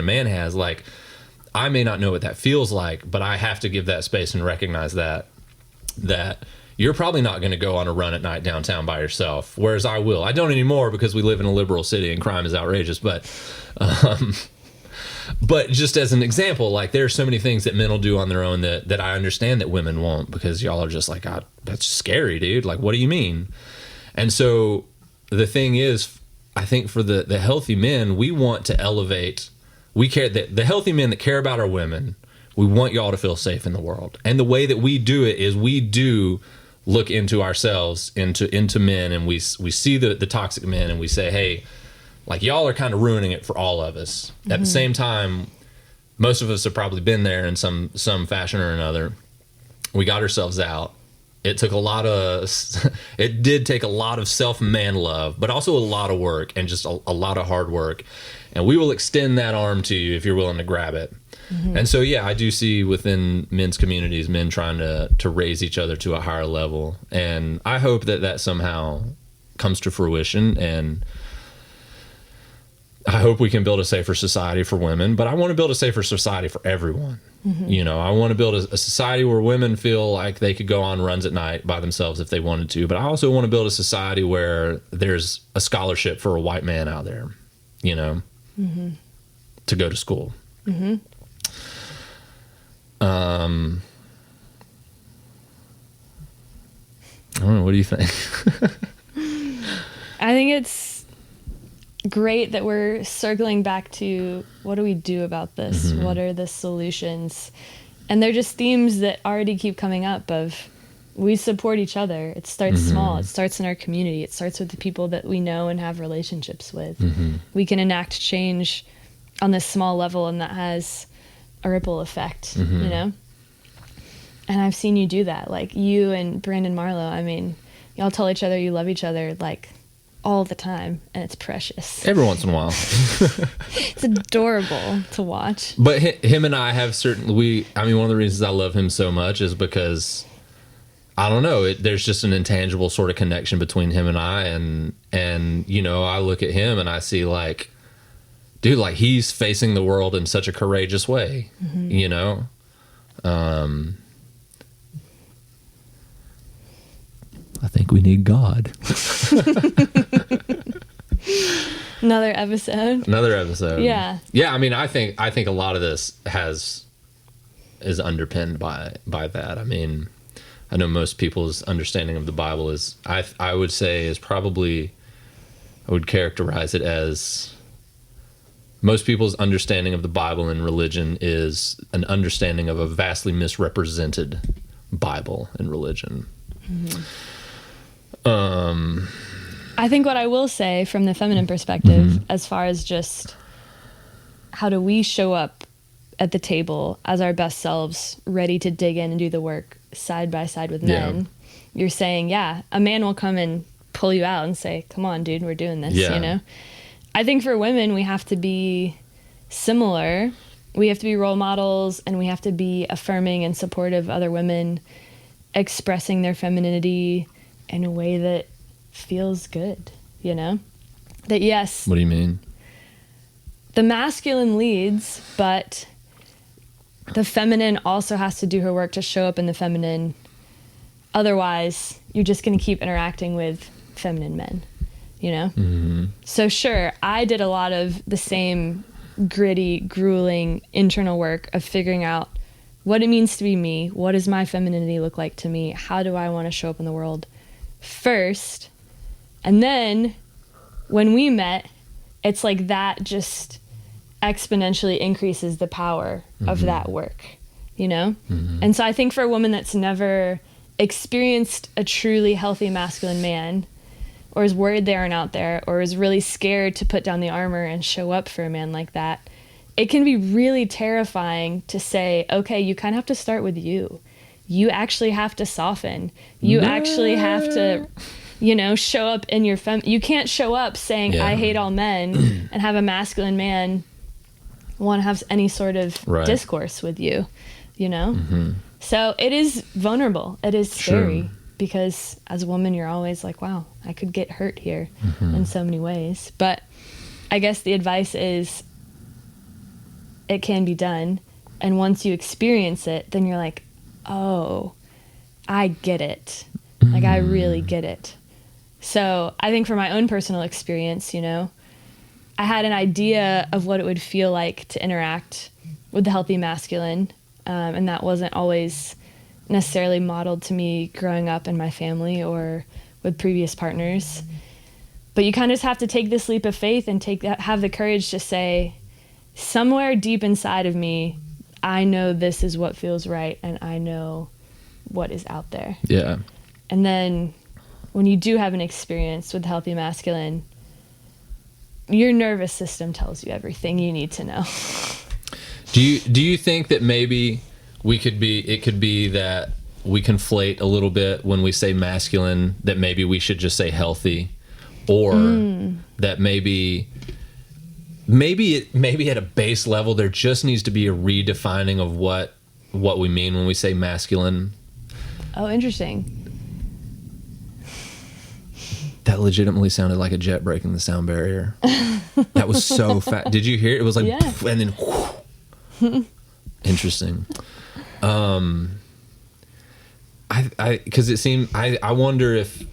man has, like, I may not know what that feels like, but I have to give that space and recognize that you're probably not going to go on a run at night downtown by yourself, whereas I will. I don't anymore because we live in a liberal city and crime is outrageous, but just as an example, like, there are so many things that men will do on their own that I understand that women won't, because y'all are just like, God, that's scary, dude. Like, what do you mean? And so the thing is, I think for the healthy men, we want to elevate. We care that the healthy men that care about our women, we want y'all to feel safe in the world. And the way that we do it is we do look into ourselves, into men, and we see the toxic men, and we say, hey, like, y'all are kind of ruining it for all of us. Mm-hmm. At the same time, most of us have probably been there in some fashion or another. We got ourselves out. It did take a lot of self-man love, but also a lot of work, and just a lot of hard work. And we will extend that arm to you if you're willing to grab it. Mm-hmm. And so, yeah, I do see within men's communities, men trying to raise each other to a higher level. And I hope that somehow comes to fruition. And I hope we can build a safer society for women, but I want to build a safer society for everyone. Mm-hmm. I want to build a society where women feel like they could go on runs at night by themselves if they wanted to. But I also want to build a society where there's a scholarship for a white man out there, mm-hmm. to go to school. Mm-hmm. I don't know. What do you think? I think it's great that we're circling back to, what do we do about this? Mm-hmm. What are the solutions? And they're just themes that already keep coming up of, we support each other. It starts mm-hmm. small. It starts in our community. It starts with the people that we know and have relationships with. Mm-hmm. We can enact change on this small level, and that has a ripple effect, mm-hmm. And I've seen you do that. Like, you and Brandon Marlowe, I mean, y'all tell each other you love each other, like, all the time, and it's precious. Every once in a while. It's adorable to watch. But him and I have one of the reasons I love him so much is because, I don't know, there's just an intangible sort of connection between him and I, and I look at him and I see, like, dude, like, he's facing the world in such a courageous way, mm-hmm. I think we need God. Another episode. Yeah. Yeah, I mean, I think a lot of this is underpinned by that. I mean, I know most people's understanding of the Bible is, I would say, is probably, I would characterize it as, most people's understanding of the Bible and religion is an understanding of a vastly misrepresented Bible and religion. Mm-hmm. I think what I will say from the feminine perspective, mm-hmm. as far as just how do we show up at the table as our best selves, ready to dig in and do the work side by side with men, you're saying, yeah, a man will come and pull you out and say, come on, dude, we're doing this, I think for women, we have to be similar. We have to be role models, and we have to be affirming and supportive of other women, expressing their femininity in a way that feels good, That, yes. What do you mean? The masculine leads, but the feminine also has to do her work to show up in the feminine. Otherwise, you're just going to keep interacting with feminine men, Mm-hmm. So sure, I did a lot of the same gritty, grueling internal work of figuring out what it means to be me. What does my femininity look like to me? How do I want to show up in the world first? And then when we met, it's like that just exponentially increases the power mm-hmm. of that work, Mm-hmm. And so I think for a woman that's never experienced a truly healthy masculine man, or is worried they aren't out there, or is really scared to put down the armor and show up for a man like that, it can be really terrifying to say, okay, you kind of have to start with you. You actually have to soften. You actually have to, show up in your you can't show up saying, I hate all men and have a masculine man want to have any sort of discourse with you, So it is vulnerable. It is scary because as a woman, you're always like, wow, I could get hurt here in so many ways. But I guess the advice is it can be done. And once you experience it, then you're like, oh, I get it. Like, I really get it. So I think for my own personal experience, I had an idea of what it would feel like to interact with the healthy masculine. And that wasn't always necessarily modeled to me growing up in my family or with previous partners. But you kind of just have to take this leap of faith and have the courage to say, somewhere deep inside of me, I know this is what feels right, and I know what is out there. Yeah. And then when you do have an experience with healthy masculine, your nervous system tells you everything you need to know. Do you think that maybe it could be that we conflate a little bit when we say masculine, that maybe we should just say healthy, or that maybe at a base level there just needs to be a redefining of what we mean when we say masculine? Oh, interesting. That legitimately sounded like a jet breaking the sound barrier. That was so fast. Did you hear it? It was like, poof, and then whoosh. Interesting. Because it seemed, I wonder if,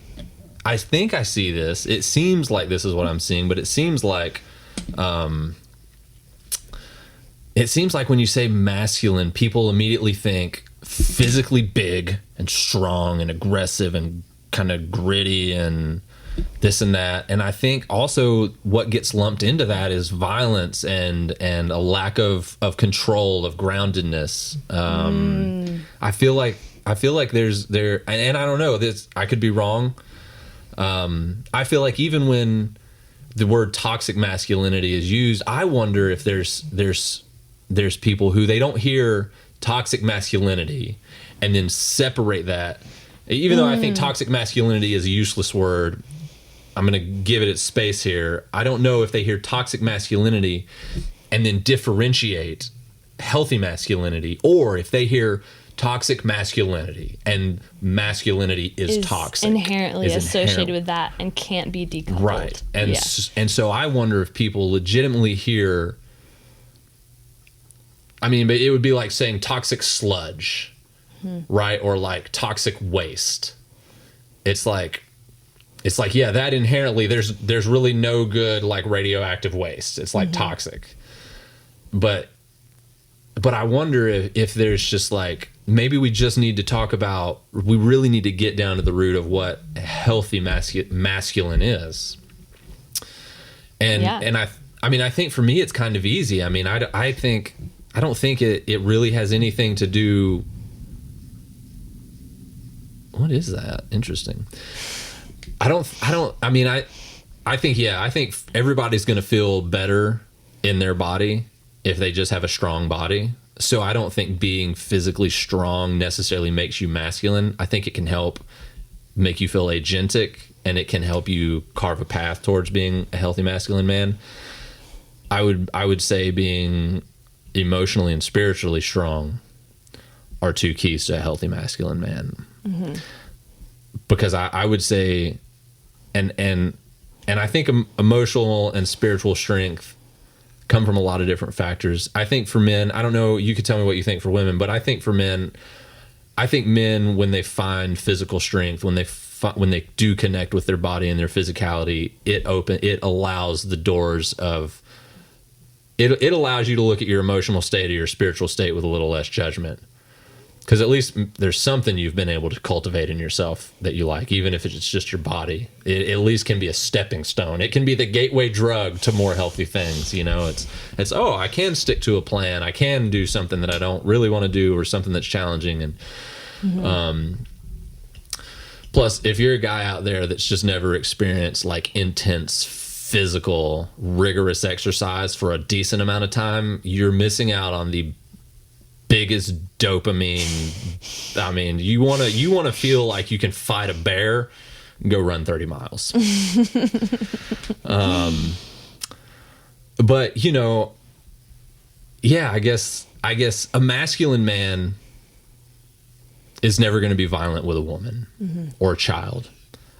I think I see this. It seems like this is what I'm seeing, but it seems like when you say masculine, people immediately think physically big and strong and aggressive and kind of gritty and this and that. And I think also what gets lumped into that is violence and a lack of control, of groundedness. I feel like there's and I don't know, this, I could be wrong. I feel like even when the word toxic masculinity is used, I wonder if there's people who they don't hear toxic masculinity and then separate that. Even though I think toxic masculinity is a useless word, I'm going to give it its space here. I don't know if they hear toxic masculinity and then differentiate healthy masculinity, or if they hear toxic masculinity and masculinity is toxic, inherently associated with that and can't be decoupled. Right. And so I wonder if people legitimately hear, but it would be like saying toxic sludge, right? Or like toxic waste. It's like, yeah, that inherently there's really no good like radioactive waste. It's like toxic. But I wonder if there's just like, maybe we just need to talk about, we really need to get down to the root of what healthy masculine is. And I think for me it's kind of easy. I don't think it really has anything to do. What is that? Interesting. I think everybody's going to feel better in their body if they just have a strong body. So I don't think being physically strong necessarily makes you masculine. I think it can help make you feel agentic, and it can help you carve a path towards being a healthy masculine man. I would say being emotionally and spiritually strong are two keys to a healthy masculine man. Because I would say, and I think emotional and spiritual strength come from a lot of different factors. I think for men, I don't know, you could tell me what you think for women, but I think for men, when they find physical strength, when they do connect with their body and their physicality, it allows the doors of, it allows you to look at your emotional state or your spiritual state with a little less judgment. Because at least there's something you've been able to cultivate in yourself that you like, even if it's just your body. It at least can be a stepping stone. It can be the gateway drug to more healthy things. It's I can stick to a plan. I can do something that I don't really want to do, or something that's challenging. And Plus, if you're a guy out there that's just never experienced like intense physical rigorous exercise for a decent amount of time, you're missing out on the biggest dopamine. I mean, you want to feel like you can fight a bear, go run 30 miles. But you know, yeah, I guess a masculine man is never going to be violent with a woman or a child.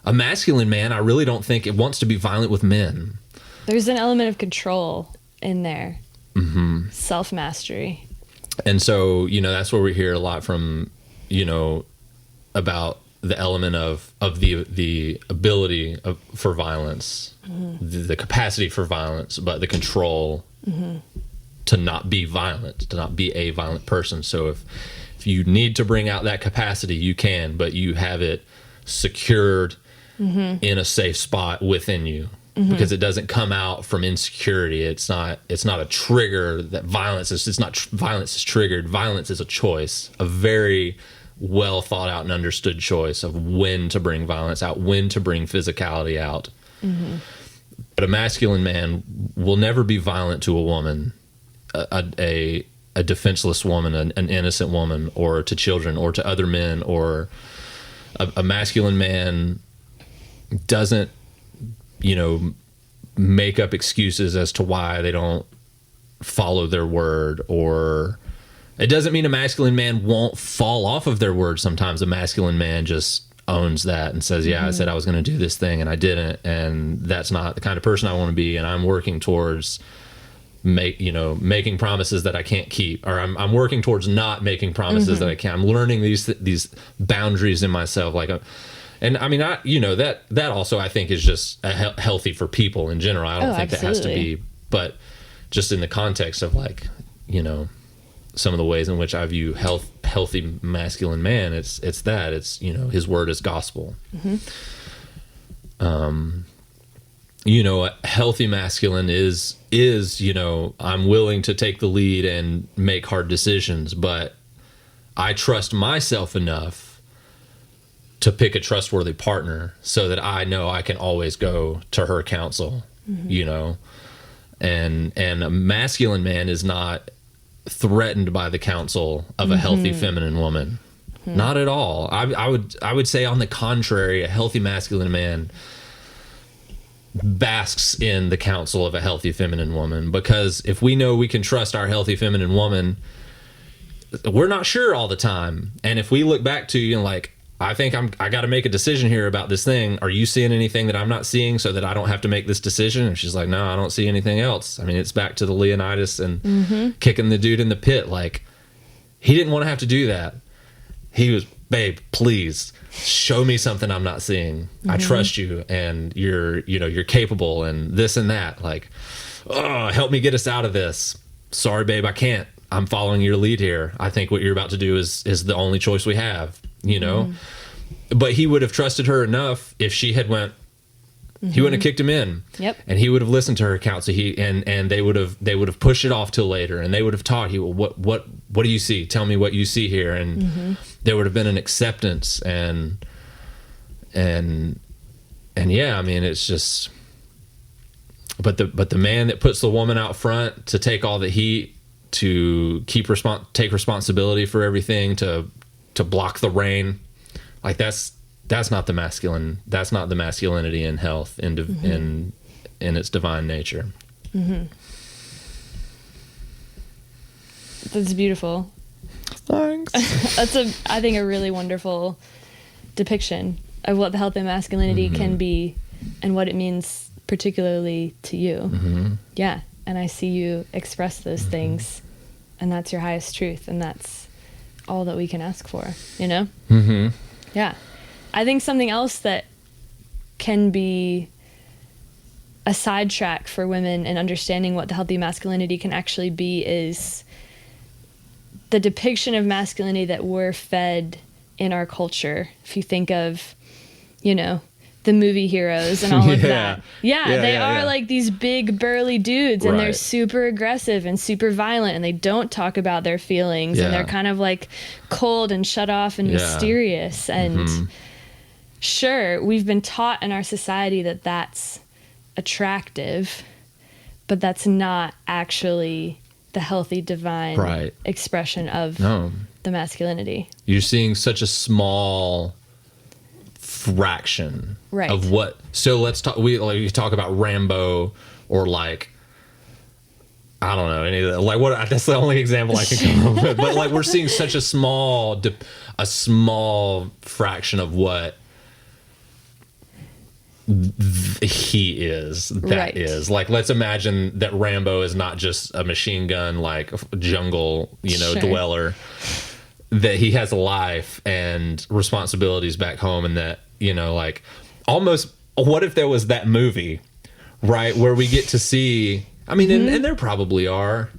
A masculine man, I really don't think it wants to be violent with men. There's an element of control in there. Self-mastery. And so, you know, that's where we hear a lot from, you know, about the element of the ability for violence, the capacity for violence, but the control to not be violent, to not be a violent person. So if you need to bring out that capacity, you can, but you have it secured in a safe spot within you, because it doesn't come out from insecurity. It's not a trigger that violence is. It's not violence is triggered. Violence is a choice, a very well thought out and understood choice of when to bring violence out, when to bring physicality out. But a masculine man will never be violent to a woman, a defenseless woman, an innocent woman, or to children, or to other men. Or a masculine man doesn't, you know, make up excuses as to why they don't follow their word. Or it doesn't mean a masculine man won't fall off of their word. Sometimes a masculine man just owns that and says, yeah, I said I was going to do this thing and I didn't, and that's not the kind of person I want to be, and I'm working towards making promises that I can't keep, or I'm working towards not making promises that I can. I'm learning these boundaries in myself, and I mean, that also I think is just healthy for people in general. I don't think that has to be, but just in the context of, like, you know, some of the ways in which I view healthy masculine man, it's you know, his word is gospel. You know, a healthy masculine is, you know, I'm willing to take the lead and make hard decisions, but I trust myself enough to pick a trustworthy partner so that I know I can always go to her counsel, you know, and a masculine man is not threatened by the counsel of a healthy feminine woman. Not at all. I would say, on the contrary, a healthy masculine man basks in the counsel of a healthy feminine woman, because if we know we can trust our healthy feminine woman, we're not sure all the time. And if we look back to you and, like, I think I got to make a decision here about this thing. Are you seeing anything that I'm not seeing so that I don't have to make this decision? And she's like, no, I don't see anything else. I mean, it's back to the Leonidas and kicking the dude in the pit. Like, he didn't want to have to do that. He was, babe, please show me something I'm not seeing. I trust you, and you're capable, and this and that. Like, oh, help me get us out of this. Sorry, babe, I can't. I'm following your lead here. I think what you're about to do is the only choice we have, you know? But he would have trusted her enough if she had went, he wouldn't have kicked him in. Yep. And he would have listened to her counsel. And they would have pushed it off till later, and they would have taught, what do you see? Tell me what you see here. And there would have been an acceptance and yeah, I mean, it's just, but the man that puts the woman out front to take all the heat, to take responsibility for everything, to block the rain, like that's not the masculine. That's not the masculinity in health, in its divine nature. That's beautiful. Thanks. That's I think a really wonderful depiction of what the healthy masculinity can be and what it means particularly to you. Yeah. And I see you express those things, and that's your highest truth, and that's all that we can ask for, you know? Yeah. I think something else that can be a sidetrack for women in understanding what the healthy masculinity can actually be is the depiction of masculinity that we're fed in our culture. If you think of, you know, the movie heroes and all of that. Yeah, they are like these big burly dudes, and they're super aggressive and super violent, and they don't talk about their feelings, and they're kind of like cold and shut off and mysterious. And sure, we've been taught in our society that that's attractive, but that's not actually the healthy divine expression of the masculinity. You're seeing such a small fraction of what. So let's talk. We talk about Rambo, or like, I don't know, any of that. Like, what? That's the only example I can come up with. But like, we're seeing such a small fraction of what he is. That is like, let's imagine that Rambo is not just a machine gun, like jungle, dweller. That he has a life and responsibilities back home, and that, like, almost, what if there was that movie, right, where we get to see, I mean, and there probably are,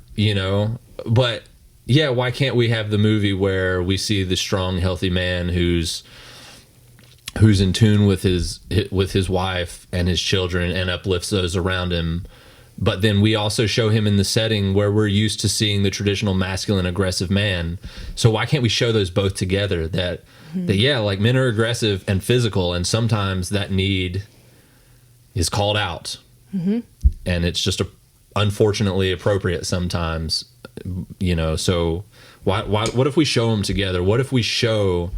but yeah, why can't we have the movie where we see the strong, healthy man who's in tune with his wife and his children and uplifts those around him? But then we also show him in the setting where we're used to seeing the traditional masculine aggressive man. So why can't we show those both together? That yeah, like, men are aggressive and physical, and sometimes that need is called out. And it's just unfortunately appropriate sometimes, so what if we show them together? What if we show,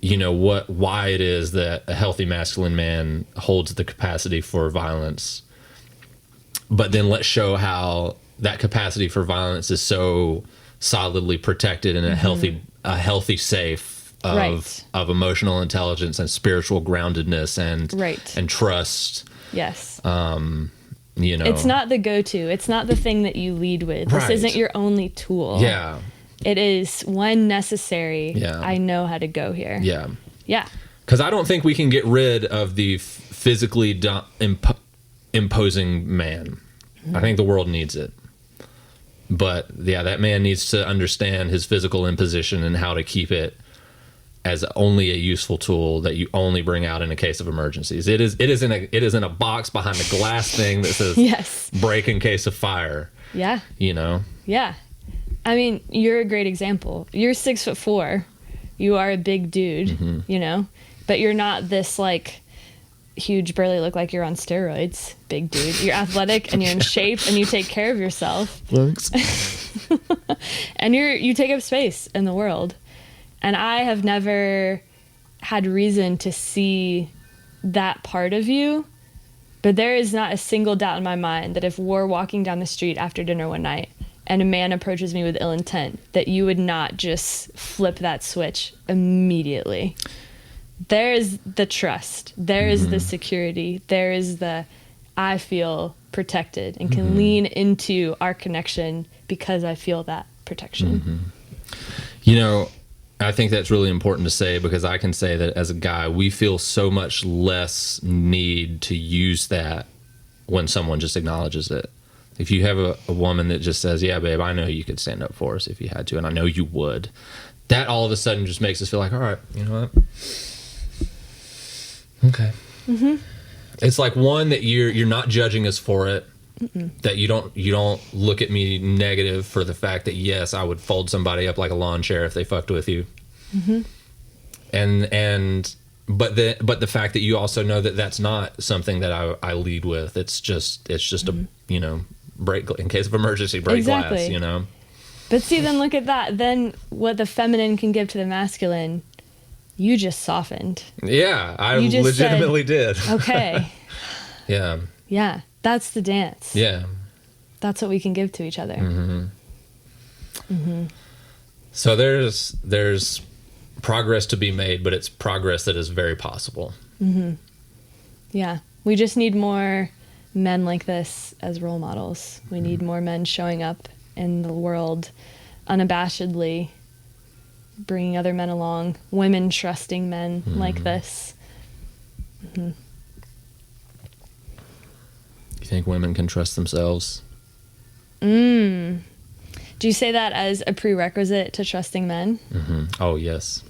why it is that a healthy masculine man holds the capacity for violence, but then let's show how that capacity for violence is so solidly protected in a healthy safe of emotional intelligence and spiritual groundedness and trust. Yes. It's not the go-to. It's not the thing that you lead with. This isn't your only tool. Yeah. It is when necessary. Yeah. I know how to go here. Yeah. Yeah. Because I don't think we can get rid of the physically imposing man. I think the world needs it. But yeah, that man needs to understand his physical imposition and how to keep it as only a useful tool that you only bring out in a case of emergencies. It is in a box behind a glass thing that says break in case of fire. Yeah. Yeah. I mean, you're a great example. You're 6'4". You are a big dude, but you're not this like huge burly, look like you're on steroids big dude. You're athletic and you're in shape and you take care of yourself. Thanks. And you take up space in the world. And I have never had reason to see that part of you, but there is not a single doubt in my mind that if we're walking down the street after dinner one night and a man approaches me with ill intent, that you would not just flip that switch immediately. There is the trust. There is the security. There is the, I feel protected and can lean into our connection because I feel that protection. I think that's really important to say, because I can say that as a guy, we feel so much less need to use that when someone just acknowledges it. If you have a woman that just says, yeah, babe, I know you could stand up for us if you had to, and I know you would, that all of a sudden just makes us feel like, all right, you know what? Okay. It's like, one, that you're not judging us for it. That you don't look at me negative for the fact that, yes, I would fold somebody up like a lawn chair if they fucked with you. But the fact that you also know that that's not something that I lead with. It's just a break in case of emergency, break glass. But see, then look at that. Then what the feminine can give to the masculine, you just softened. Yeah, I legitimately did. Okay. Yeah. Yeah. That's the dance. Yeah. That's what we can give to each other. So there's progress to be made, but it's progress that is very possible. Yeah. We just need more men like this as role models. We need more men showing up in the world unabashedly, bringing other men along, women trusting men like this. You think women can trust themselves? Do you say that as a prerequisite to trusting men? Oh, yes.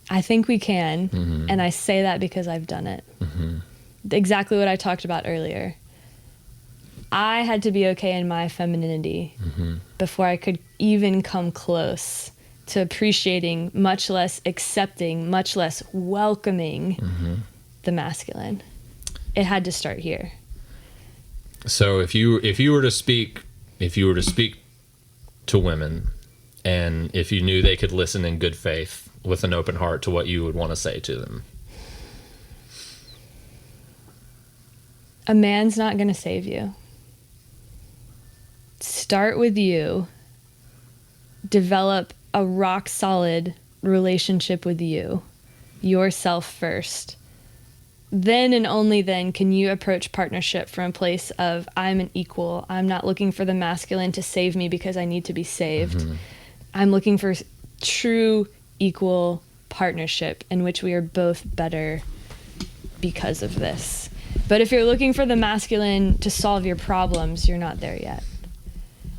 I think we can, and I say that because I've done it. Exactly what I talked about earlier. I had to be okay in my femininity before I could even come close to appreciating, much less accepting, much less welcoming the masculine. It had to start here. So if you were to speak to women, and if you knew they could listen in good faith with an open heart to what you would want to say to them. A man's not going to save you. Start with you. Develop a rock solid relationship with you, yourself first. Then and only then can you approach partnership from a place of, I'm an equal. I'm not looking for the masculine to save me because I need to be saved. I'm looking for true equal partnership in which we are both better because of this. But if you're looking for the masculine to solve your problems, you're not there yet.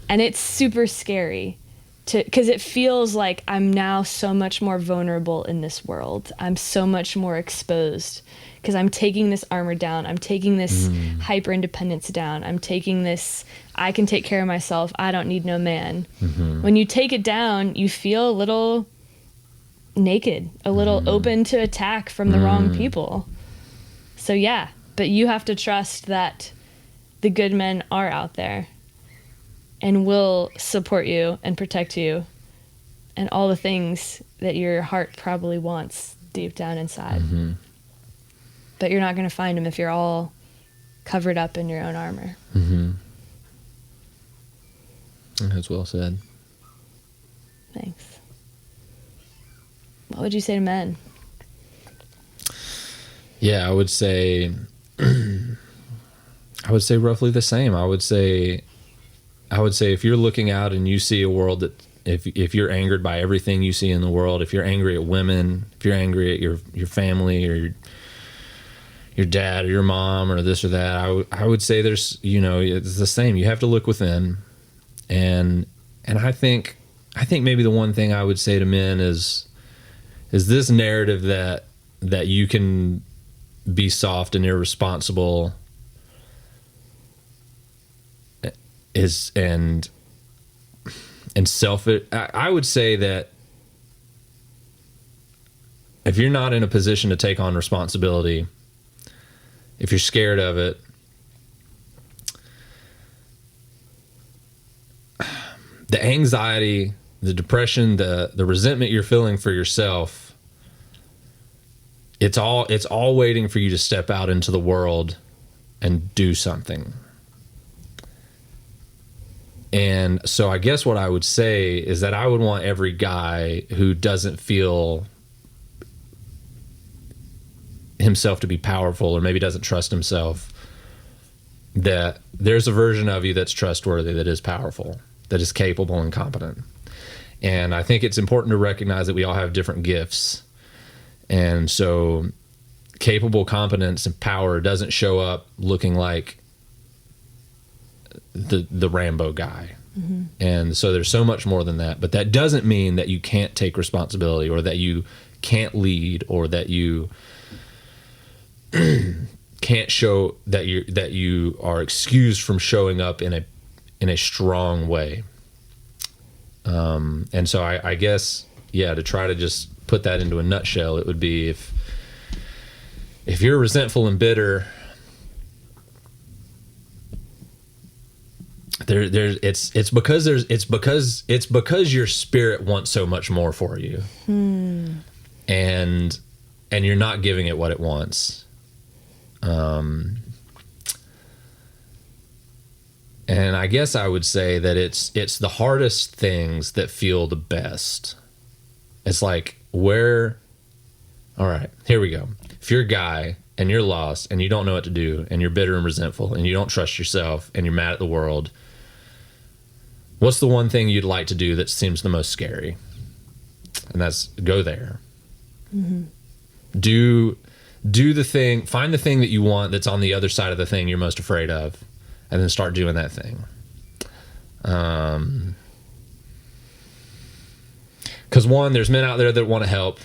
And it's super scary because it feels like I'm now so much more vulnerable in this world. I'm so much more exposed because I'm taking this armor down. I'm taking this hyper independence down. I'm taking this, I can take care of myself. I don't need no man. When you take it down, you feel a little naked, a little open to attack from the wrong people. So yeah, but you have to trust that the good men are out there and will support you and protect you and all the things that your heart probably wants deep down inside. But you're not going to find them if you're all covered up in your own armor. That's well said. Thanks. What would you say to men? Yeah, I would say roughly the same. I would say if you're looking out and you see a world that if you're angered by everything you see in the world, if you're angry at women, if you're angry at your family or your dad or your mom or this or that, I would say there's, it's the same. You have to look within. And I think maybe the one thing I would say to men is this narrative that you can be soft and irresponsible and selfish. I would say that if you're not in a position to take on responsibility, if you're scared of it, the anxiety, the depression, the resentment you're feeling for yourself, it's all waiting for you to step out into the world and do something. And so I guess what I would say is that I would want every guy who doesn't feel himself to be powerful or maybe doesn't trust himself, that there's a version of you that's trustworthy, that is powerful, that is capable and competent. And I think it's important to recognize that we all have different gifts. And so capable competence and power doesn't show up looking like the Rambo guy. And so there's so much more than that. But that doesn't mean that you can't take responsibility or that you can't lead or that you can't show that you are excused from showing up in a strong way. And so I guess, to try to just put that into a nutshell, it would be if you're resentful and bitter, it's because your spirit wants so much more for you, and you're not giving it what it wants. And I guess I would say that it's the hardest things that feel the best. It's like all right, here we go. If you're a guy and you're lost and you don't know what to do and you're bitter and resentful and you don't trust yourself and you're mad at the world, what's the one thing you'd like to do that seems the most scary? And that's go there. Do the thing, find the thing that you want that's on the other side of the thing you're most afraid of, and then start doing that thing. Because one, there's men out there that want to help,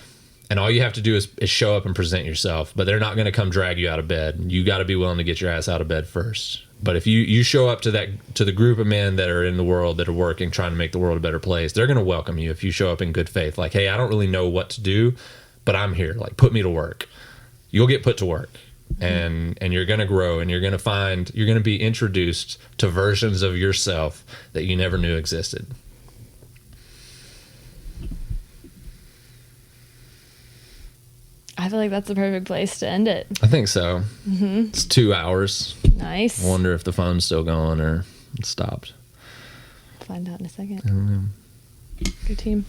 And all you have to do is show up and present yourself, but they're not going to come drag you out of bed. You got to be willing to get your ass out of bed first. But if you show up to the group of men that are in the world that are working, trying to make the world a better place, they're going to welcome you if you show up in good faith. Like, hey, I don't really know what to do, but I'm here. Like, put me to work. You'll get put to work, and you're going to grow, and you're going to be introduced to versions of yourself that you never knew existed. I feel like that's the perfect place to end it. I think so. Mm-hmm. It's 2 hours. Nice. I wonder if the phone's still going or it stopped. Find out in a second. I don't know. Good team.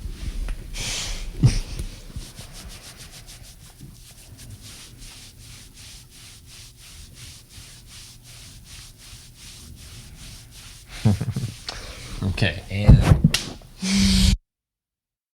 Okay, and